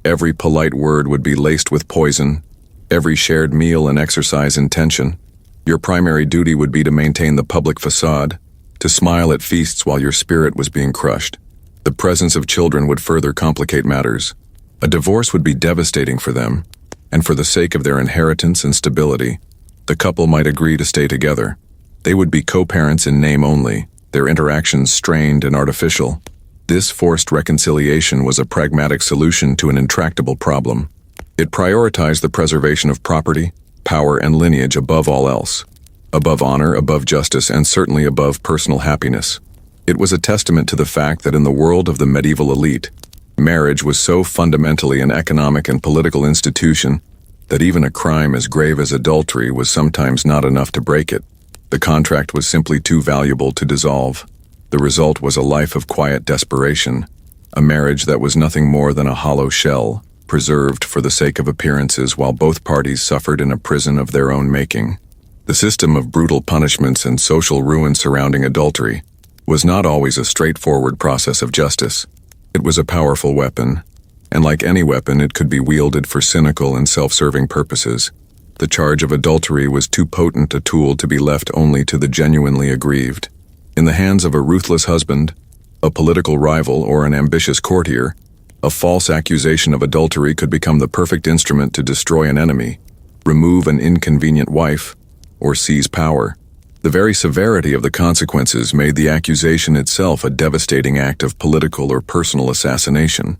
Every polite word would be laced with poison, every shared meal and exercise in tension. Your primary duty would be to maintain the public facade, to smile at feasts while your spirit was being crushed. The presence of children would further complicate matters. A divorce would be devastating for them, and for the sake of their inheritance and stability, the couple might agree to stay together. They would be co-parents in name only, their interactions strained and artificial. This forced reconciliation was a pragmatic solution to an intractable problem. It prioritized the preservation of property, power, and lineage above all else. Above honor, above justice, and certainly above personal happiness. It was a testament to the fact that in the world of the medieval elite, marriage was so fundamentally an economic and political institution that even a crime as grave as adultery was sometimes not enough to break it. The contract was simply too valuable to dissolve. The result was a life of quiet desperation, a marriage that was nothing more than a hollow shell, preserved for the sake of appearances while both parties suffered in a prison of their own making. The system of brutal punishments and social ruin surrounding adultery was not always a straightforward process of justice. It was a powerful weapon, and like any weapon, it could be wielded for cynical and self-serving purposes. The charge of adultery was too potent a tool to be left only to the genuinely aggrieved. In the hands of a ruthless husband, a political rival, or an ambitious courtier, a false accusation of adultery could become the perfect instrument to destroy an enemy, remove an inconvenient wife, or seize power. The very severity of the consequences made the accusation itself a devastating act of political or personal assassination.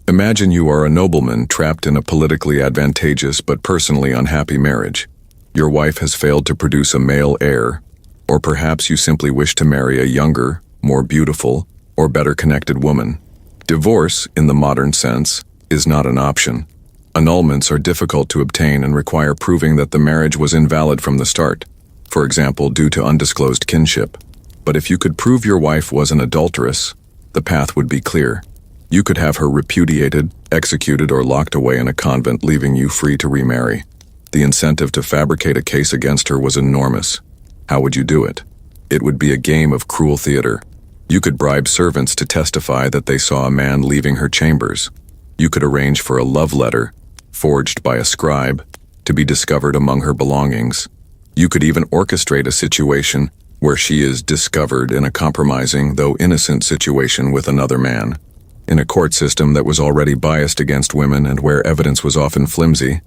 Imagine you are a nobleman trapped in a politically advantageous but personally unhappy marriage. Your wife has failed to produce a male heir, or perhaps you simply wish to marry a younger, more beautiful, or better connected woman. Divorce, in the modern sense, is not an option. Annulments are difficult to obtain and require proving that the marriage was invalid from the start, for example, due to undisclosed kinship. But if you could prove your wife was an adulteress, the path would be clear. You could have her repudiated, executed, or locked away in a convent, leaving you free to remarry. The incentive to fabricate a case against her was enormous. How would you do it? It would be a game of cruel theater. You could bribe servants to testify that they saw a man leaving her chambers. You could arrange for a love letter, forged by a scribe, to be discovered among her belongings. You could even orchestrate a situation where she is discovered in a compromising, though innocent, situation with another man. In a court system that was already biased against women and where evidence was often flimsy,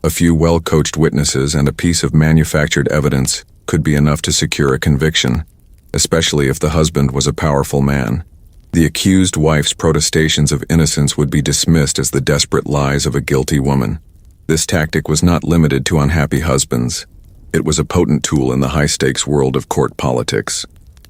a few well-coached witnesses and a piece of manufactured evidence could be enough to secure a conviction, especially if the husband was a powerful man. The accused wife's protestations of innocence would be dismissed as the desperate lies of a guilty woman. This tactic was not limited to unhappy husbands. It was a potent tool in the high-stakes world of court politics.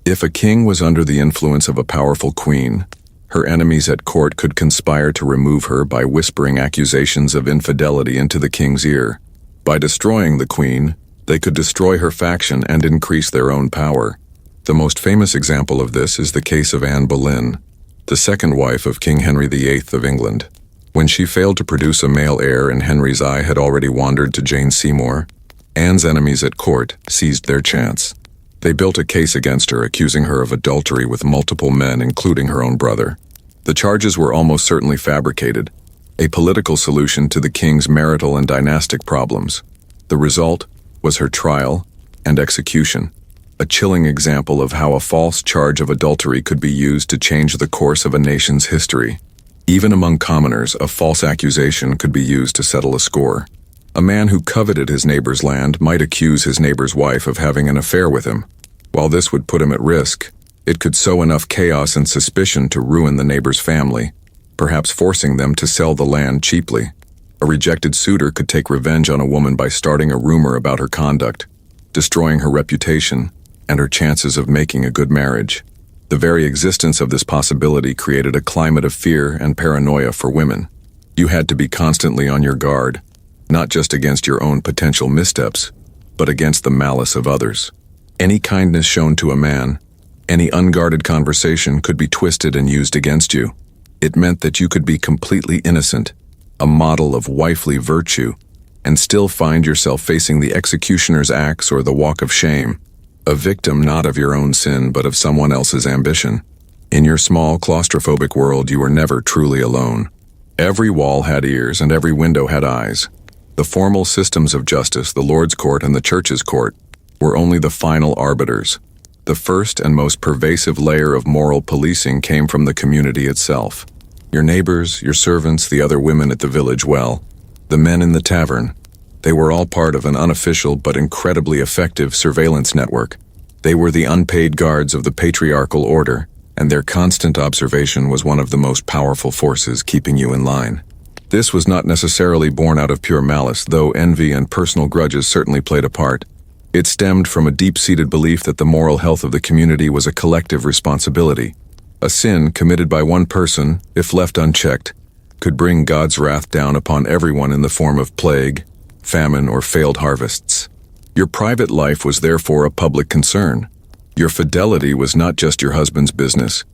If a king was under the influence of a powerful queen, her enemies at court could conspire to remove her by whispering accusations of infidelity into the king's ear. By destroying the queen, they could destroy her faction and increase their own power. The most famous example of this is the case of Anne Boleyn, the second wife of King Henry VIII of England. When she failed to produce a male heir and Henry's eye had already wandered to Jane Seymour, Anne's enemies at court seized their chance. They built a case against her, accusing her of adultery with multiple men, including her own brother. The charges were almost certainly fabricated, a political solution to the king's marital and dynastic problems. The result was her trial and execution, a chilling example of how a false charge of adultery could be used to change the course of a nation's history. Even among commoners, a false accusation could be used to settle a score. A man who coveted his neighbor's land might accuse his neighbor's wife of having an affair with him. While this would put him at risk, it could sow enough chaos and suspicion to ruin the neighbor's family, perhaps forcing them to sell the land cheaply. A rejected suitor could take revenge on a woman by starting a rumor about her conduct, destroying her reputation and her chances of making a good marriage. The very existence of this possibility created a climate of fear and paranoia for women. You had to be constantly on your guard, not just against your own potential missteps, but against the malice of others. Any kindness shown to a man, any unguarded conversation could be twisted and used against you. It meant that you could be completely innocent, a model of wifely virtue, and still find yourself facing the executioner's axe or the walk of shame, a victim not of your own sin but of someone else's ambition. In your small, claustrophobic world, you were never truly alone. Every wall had ears and every window had eyes. The formal systems of justice, the Lord's court and the Church's court, were only the final arbiters. The first and most pervasive layer of moral policing came from the community itself. Your neighbors, your servants, the other women at the village well, the men in the tavern. They were all part of an unofficial but incredibly effective surveillance network. They were the unpaid guards of the patriarchal order, and their constant observation was one of the most powerful forces keeping you in line. This was not necessarily born out of pure malice, though envy and personal grudges certainly played a part. It stemmed from a deep-seated belief that the moral health of the community was a collective responsibility. A sin committed by one person, if left unchecked, could bring God's wrath down upon everyone in the form of plague, famine, or failed harvests. Your private life was therefore a public concern. Your fidelity was not just your husband's business.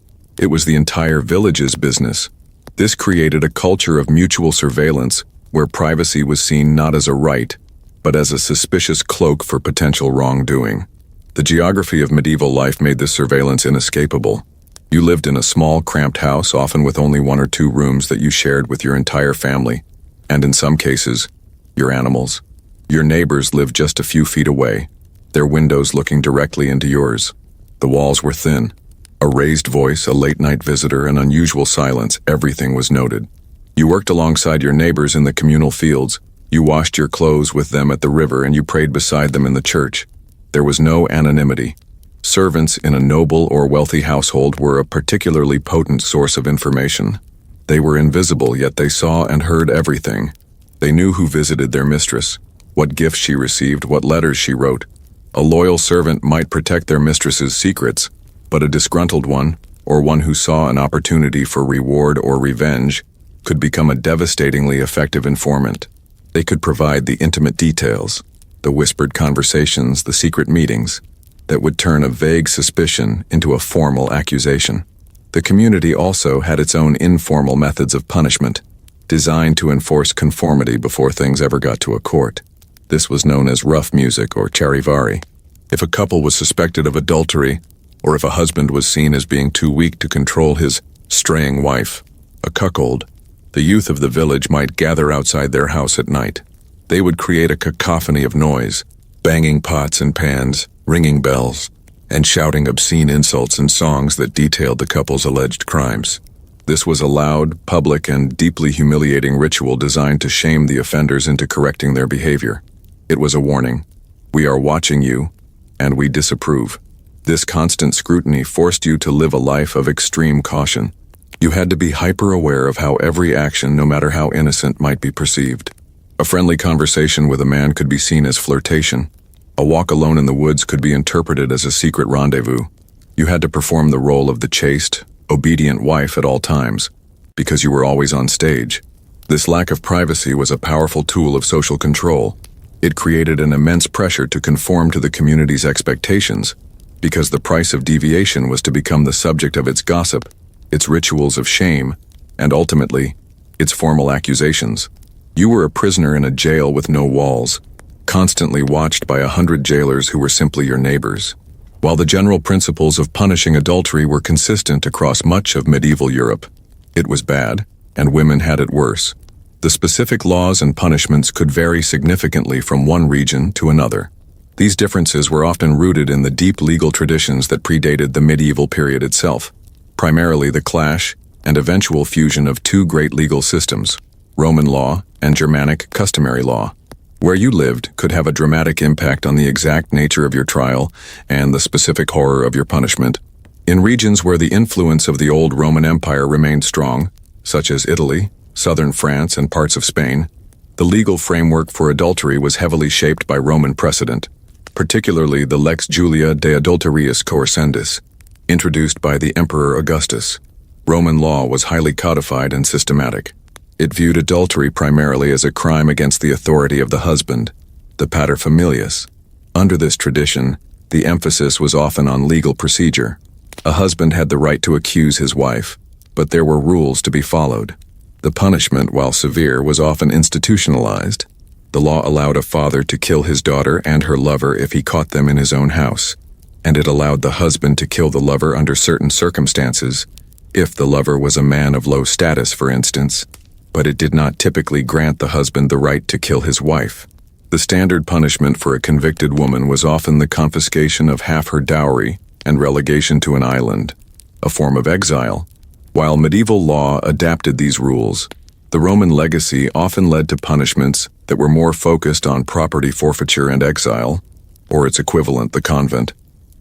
It was the entire village's business. This created a culture of mutual surveillance where privacy was seen not as a right, but as a suspicious cloak for potential wrongdoing. The geography of medieval life made this surveillance inescapable. You lived in a small, cramped house, often with only 1 or 2 rooms that you shared with your entire family, and in some cases, your animals. Your neighbors lived just a few feet away, their windows looking directly into yours. The walls were thin. A raised voice, a late-night visitor, an unusual silence, everything was noted. You worked alongside your neighbors in the communal fields. You washed your clothes with them at the river, and you prayed beside them in the church. There was no anonymity. Servants in a noble or wealthy household were a particularly potent source of information. They were invisible, yet they saw and heard everything. They knew who visited their mistress, what gifts she received, what letters she wrote. A loyal servant might protect their mistress's secrets, but a disgruntled one, or one who saw an opportunity for reward or revenge, could become a devastatingly effective informant. They could provide the intimate details, the whispered conversations, the secret meetings, that would turn a vague suspicion into a formal accusation. The community also had its own informal methods of punishment, designed to enforce conformity before things ever got to a court. This was known as rough music or charivari. If a couple was suspected of adultery, or if a husband was seen as being too weak to control his straying wife, a cuckold, the youth of the village might gather outside their house at night. They would create a cacophony of noise, banging pots and pans, ringing bells, and shouting obscene insults and songs that detailed the couple's alleged crimes. This was a loud, public, and deeply humiliating ritual designed to shame the offenders into correcting their behavior. It was a warning. We are watching you, and we disapprove. This constant scrutiny forced you to live a life of extreme caution. You had to be hyper-aware of how every action, no matter how innocent, might be perceived. A friendly conversation with a man could be seen as flirtation. A walk alone in the woods could be interpreted as a secret rendezvous. You had to perform the role of the chaste, obedient wife at all times, because you were always on stage. This lack of privacy was a powerful tool of social control. It created an immense pressure to conform to the community's expectations, because the price of deviation was to become the subject of its gossip, its rituals of shame, and ultimately, its formal accusations. You were a prisoner in a jail with no walls, constantly watched by 100 jailers who were simply your neighbors. While the general principles of punishing adultery were consistent across much of medieval Europe, it was bad, and women had it worse. The specific laws and punishments could vary significantly from one region to another. These differences were often rooted in the deep legal traditions that predated the medieval period itself, primarily the clash and eventual fusion of two great legal systems, Roman law and Germanic customary law. Where you lived could have a dramatic impact on the exact nature of your trial and the specific horror of your punishment. In regions where the influence of the old Roman Empire remained strong, such as Italy, southern France, and parts of Spain, the legal framework for adultery was heavily shaped by Roman precedent, particularly the Lex Julia de Adulteriis Coercendis, introduced by the Emperor Augustus. Roman law was highly codified and systematic. It viewed adultery primarily as a crime against the authority of the husband, the paterfamilias. Under this tradition, the emphasis was often on legal procedure. A husband had the right to accuse his wife, but there were rules to be followed. The punishment, while severe, was often institutionalized. The law allowed a father to kill his daughter and her lover if he caught them in his own house, and it allowed the husband to kill the lover under certain circumstances, if the lover was a man of low status, for instance, but it did not typically grant the husband the right to kill his wife. The standard punishment for a convicted woman was often the confiscation of half her dowry and relegation to an island, a form of exile. While medieval law adapted these rules, the Roman legacy often led to punishments that were more focused on property forfeiture and exile, or its equivalent, the convent,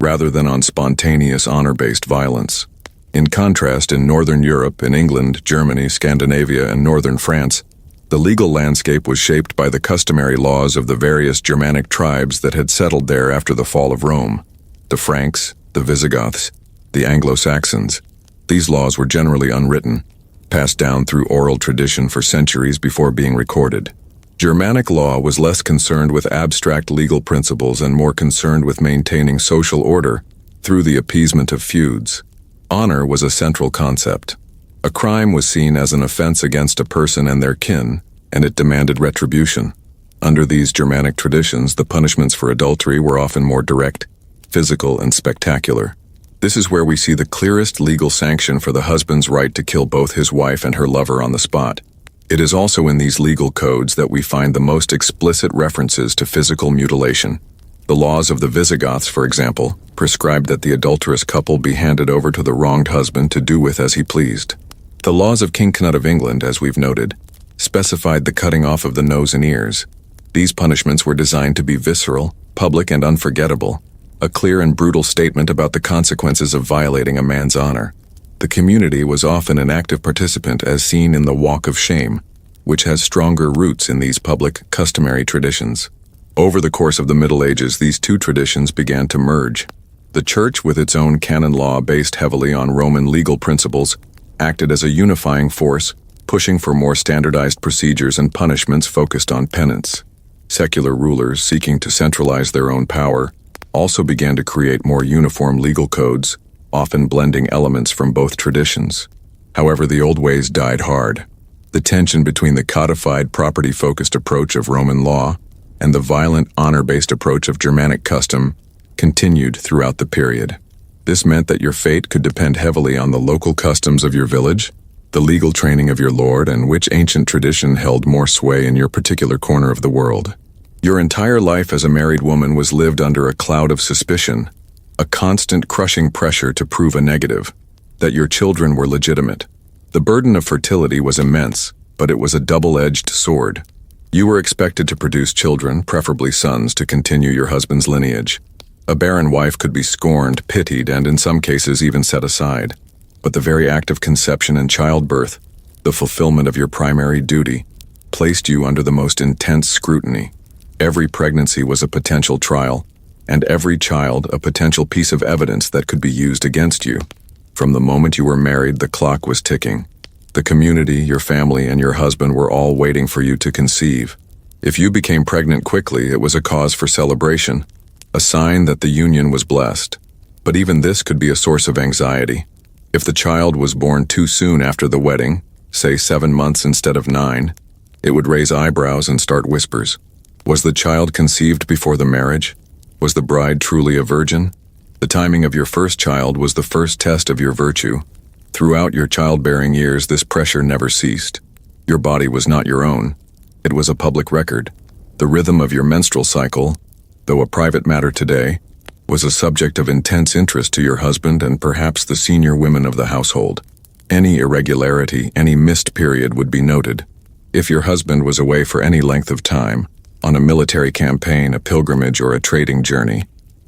rather than on spontaneous honor-based violence. In contrast, in Northern Europe, in England, Germany, Scandinavia, and Northern France, the legal landscape was shaped by the customary laws of the various Germanic tribes that had settled there after the fall of Rome: the Franks, the Visigoths, the Anglo-Saxons. These laws were generally unwritten, passed down through oral tradition for centuries before being recorded. Germanic law was less concerned with abstract legal principles and more concerned with maintaining social order through the appeasement of feuds. Honor was a central concept. A crime was seen as an offense against a person and their kin, and it demanded retribution. Under these Germanic traditions, the punishments for adultery were often more direct, physical, and spectacular. This is where we see the clearest legal sanction for the husband's right to kill both his wife and her lover on the spot. It is also in these legal codes that we find the most explicit references to physical mutilation. The laws of the Visigoths, for example, prescribed that the adulterous couple be handed over to the wronged husband to do with as he pleased. The laws of King Canute of England, as we've noted, specified the cutting off of the nose and ears. These punishments were designed to be visceral, public, and unforgettable, a clear and brutal statement about the consequences of violating a man's honor. The community was often an active participant, as seen in the Walk of Shame, which has stronger roots in these public, customary traditions. Over the course of the Middle Ages, these two traditions began to merge. The Church, with its own canon law based heavily on Roman legal principles, acted as a unifying force, pushing for more standardized procedures and punishments focused on penance. Secular rulers, seeking to centralize their own power, also began to create more uniform legal codes, often blending elements from both traditions. However, the old ways died hard. The tension between the codified, property-focused approach of Roman law and the violent, honor-based approach of Germanic custom continued throughout the period. This meant that your fate could depend heavily on the local customs of your village, the legal training of your lord, and which ancient tradition held more sway in your particular corner of the world. Your entire life as a married woman was lived under a cloud of suspicion, a constant crushing pressure to prove a negative, that your children were legitimate. The burden of fertility was immense, but it was a double-edged sword. You were expected to produce children, preferably sons, to continue your husband's lineage. A barren wife could be scorned, pitied, and in some cases even set aside. But the very act of conception and childbirth, the fulfillment of your primary duty, placed you under the most intense scrutiny. Every pregnancy was a potential trial, and every child a potential piece of evidence that could be used against you. From the moment you were married, the clock was ticking. The community, your family, and your husband were all waiting for you to conceive. If you became pregnant quickly, it was a cause for celebration, a sign that the union was blessed. But even this could be a source of anxiety. If the child was born too soon after the wedding, say 7 months instead of 9, it would raise eyebrows and start whispers. Was the child conceived before the marriage? Was the bride truly a virgin? The timing of your first child was the first test of your virtue. Throughout your childbearing years, this pressure never ceased. Your body was not your own. It was a public record. The rhythm of your menstrual cycle, though a private matter today, was a subject of intense interest to your husband and perhaps the senior women of the household. Any irregularity, any missed period would be noted. If your husband was away for any length of time, on a military campaign, a pilgrimage, or a trading journey,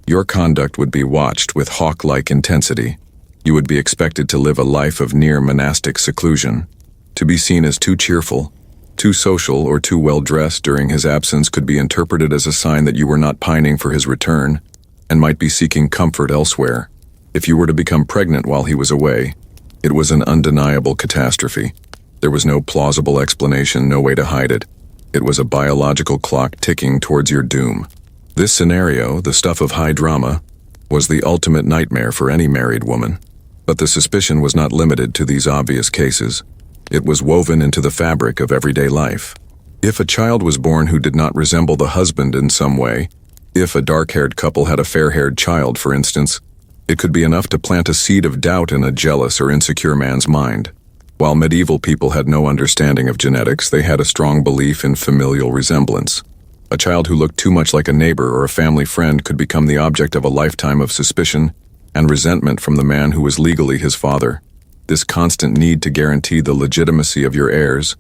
your conduct would be watched with hawk-like intensity. You would be expected to live a life of near monastic seclusion. To be seen as too cheerful, too social, or too well-dressed during his absence could be interpreted as a sign that you were not pining for his return and might be seeking comfort elsewhere. If you were to become pregnant while he was away, it was an undeniable catastrophe. There was no plausible explanation, no way to hide it. It was a biological clock ticking towards your doom. This scenario, the stuff of high drama, was the ultimate nightmare for any married woman. But the suspicion was not limited to these obvious cases. It was woven into the fabric of everyday life. If a child was born who did not resemble the husband in some way, if a dark-haired couple had a fair-haired child, for instance, it could be enough to plant a seed of doubt in a jealous or insecure man's mind. While medieval people had no understanding of genetics, they had a strong belief in familial resemblance. A child who looked too much like a neighbor or a family friend could become the object of a lifetime of suspicion and resentment from the man who was legally his father. This constant need to guarantee the legitimacy of your heirs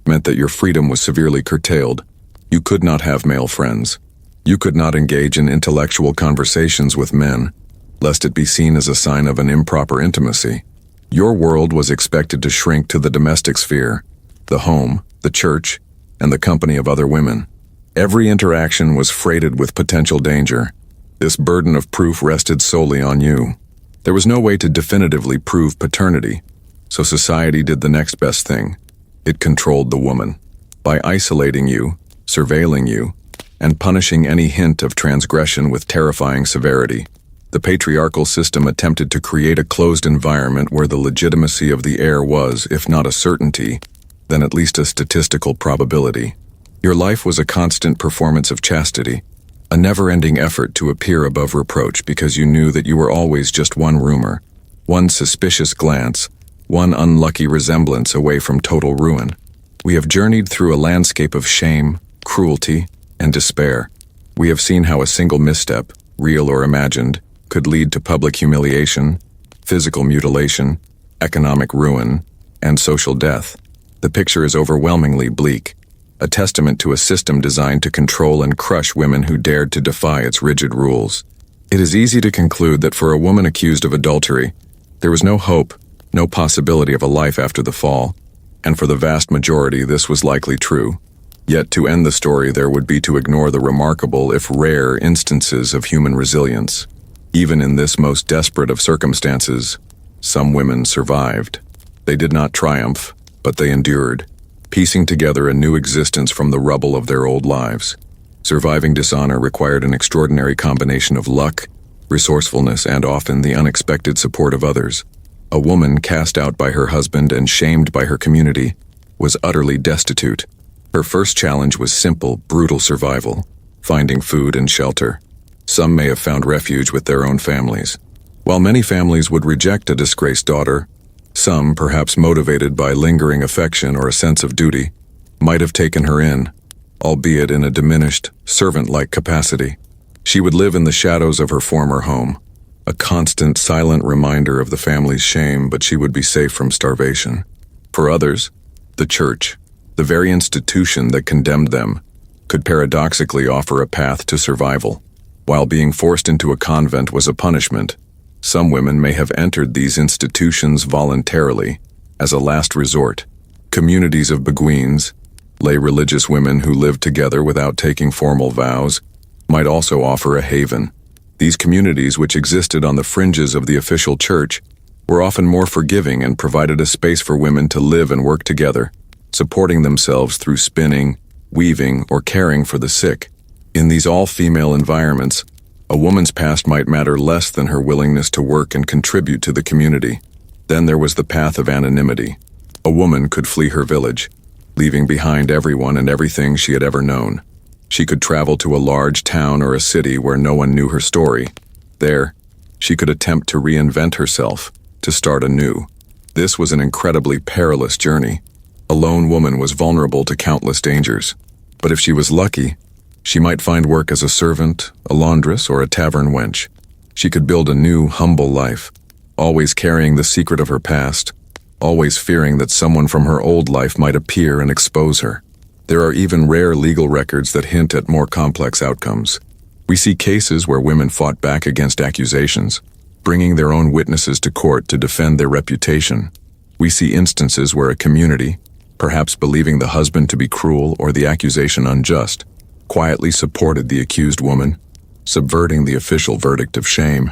meant that your freedom was severely curtailed. You could not have male friends. You could not engage in intellectual conversations with men, lest it be seen as a sign of an improper intimacy. Your world was expected to shrink to the domestic sphere, the home, the church, and the company of other women. Every interaction was freighted with potential danger. This burden of proof rested solely on you. There was no way to definitively prove paternity, so society did the next best thing. It controlled the woman. By isolating you, surveilling you, and punishing any hint of transgression with terrifying severity, the patriarchal system attempted to create a closed environment where the legitimacy of the heir was, if not a certainty, then at least a statistical probability. Your life was a constant performance of chastity, a never-ending effort to appear above reproach because you knew that you were always just one rumor, one suspicious glance, one unlucky resemblance away from total ruin. We have journeyed through a landscape of shame, cruelty, and despair. We have seen how a single misstep, real or imagined, could lead to public humiliation, physical mutilation, economic ruin, and social death. The picture is overwhelmingly bleak, a testament to a system designed to control and crush women who dared to defy its rigid rules. It is easy to conclude that for a woman accused of adultery, there was no hope, no possibility of a life after the fall, and for the vast majority this was likely true. Yet to end the story there would be to ignore the remarkable, if rare, instances of human resilience. Even in this most desperate of circumstances, some women survived. They did not triumph, but they endured, piecing together a new existence from the rubble of their old lives. Surviving dishonor required an extraordinary combination of luck, resourcefulness, and often the unexpected support of others. A woman cast out by her husband and shamed by her community was utterly destitute. Her first challenge was simple, brutal survival, finding food and shelter. Some may have found refuge with their own families. While many families would reject a disgraced daughter, some, perhaps motivated by lingering affection or a sense of duty, might have taken her in, albeit in a diminished, servant-like capacity. She would live in the shadows of her former home, a constant, silent reminder of the family's shame, but she would be safe from starvation. For others, the church, the very institution that condemned them, could paradoxically offer a path to survival. While being forced into a convent was a punishment, some women may have entered these institutions voluntarily, as a last resort. Communities of beguines, lay religious women who lived together without taking formal vows, might also offer a haven. These communities, which existed on the fringes of the official church, were often more forgiving and provided a space for women to live and work together, supporting themselves through spinning, weaving, or caring for the sick. In these all-female environments, a woman's past might matter less than her willingness to work and contribute to the community. Then there was the path of anonymity. A woman could flee her village, leaving behind everyone and everything she had ever known. She could travel to a large town or a city where no one knew her story. There, she could attempt to reinvent herself, to start anew. This was an incredibly perilous journey. A lone woman was vulnerable to countless dangers. But if she was lucky, she might find work as a servant, a laundress, or a tavern wench. She could build a new, humble life, always carrying the secret of her past, always fearing that someone from her old life might appear and expose her. There are even rare legal records that hint at more complex outcomes. We see cases where women fought back against accusations, bringing their own witnesses to court to defend their reputation. We see instances where a community, perhaps believing the husband to be cruel or the accusation unjust, quietly supported the accused woman, subverting the official verdict of shame.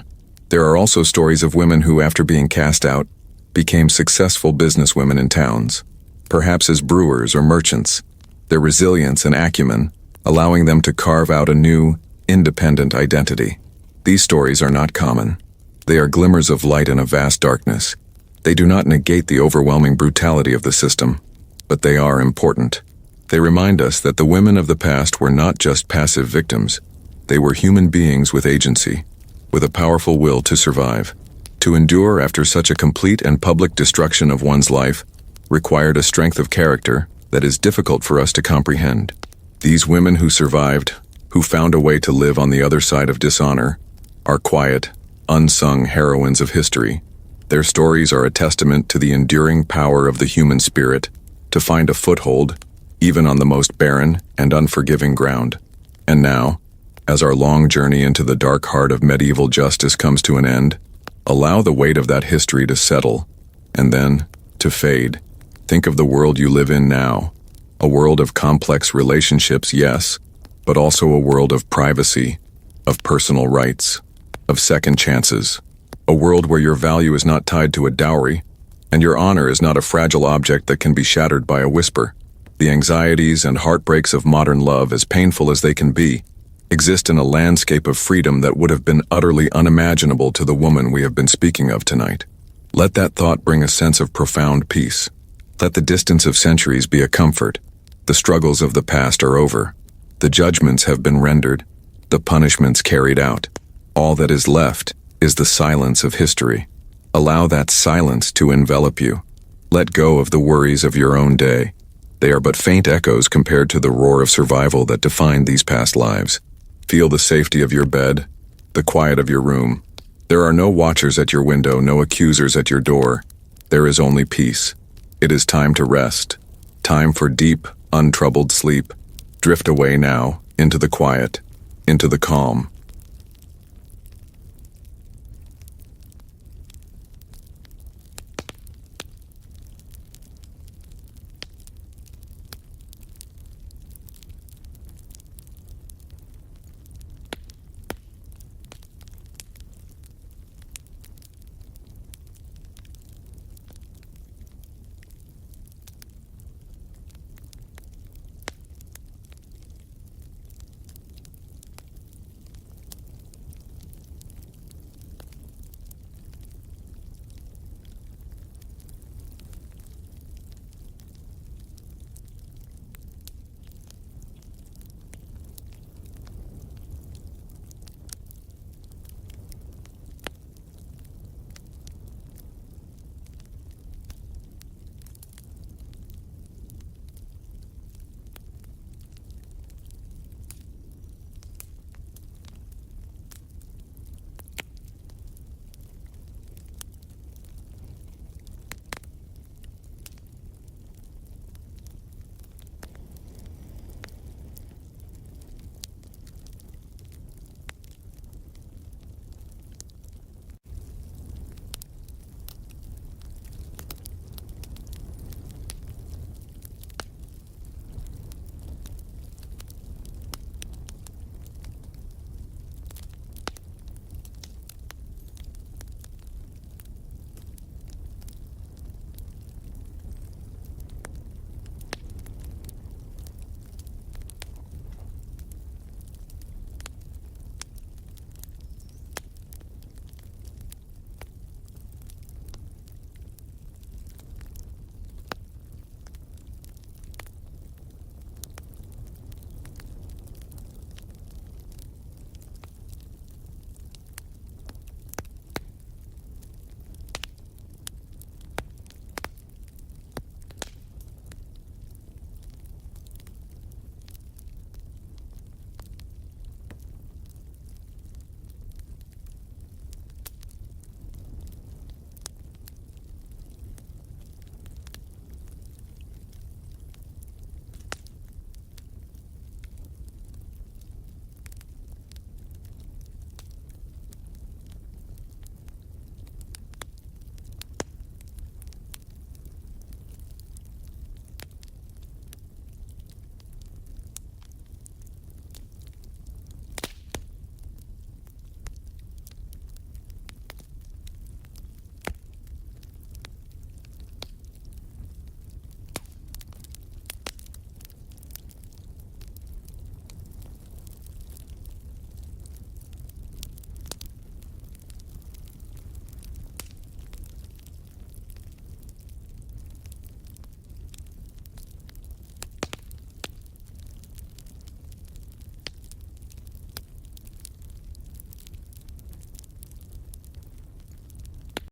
There are also stories of women who, after being cast out, became successful businesswomen in towns, perhaps as brewers or merchants, their resilience and acumen allowing them to carve out a new, independent identity. These stories are not common. They are glimmers of light in a vast darkness. They do not negate the overwhelming brutality of the system, but they are important. They remind us that the women of the past were not just passive victims. They were human beings with agency, with a powerful will to survive. To endure after such a complete and public destruction of one's life required a strength of character that is difficult for us to comprehend. These women who survived, who found a way to live on the other side of dishonor, are quiet, unsung heroines of history. Their stories are a testament to the enduring power of the human spirit to find a foothold even on the most barren and unforgiving ground. And now, as our long journey into the dark heart of medieval justice comes to an end, allow the weight of that history to settle, and then to fade. Think of the world you live in now. A world of complex relationships, yes, but also a world of privacy, of personal rights, of second chances. A world where your value is not tied to a dowry, and your honor is not a fragile object that can be shattered by a whisper. The anxieties and heartbreaks of modern love, as painful as they can be, exist in a landscape of freedom that would have been utterly unimaginable to the woman we have been speaking of tonight. Let that thought bring a sense of profound peace. Let the distance of centuries be a comfort. The struggles of the past are over. The judgments have been rendered, the punishments carried out. All that is left is the silence of history. Allow that silence to envelop you. Let go of the worries of your own day. They are but faint echoes compared to the roar of survival that defined these past lives. Feel the safety of your bed, the quiet of your room. There are no watchers at your window, no accusers at your door. There is only peace. It is time to rest. Time for deep, untroubled sleep. Drift away now, into the quiet, into the calm.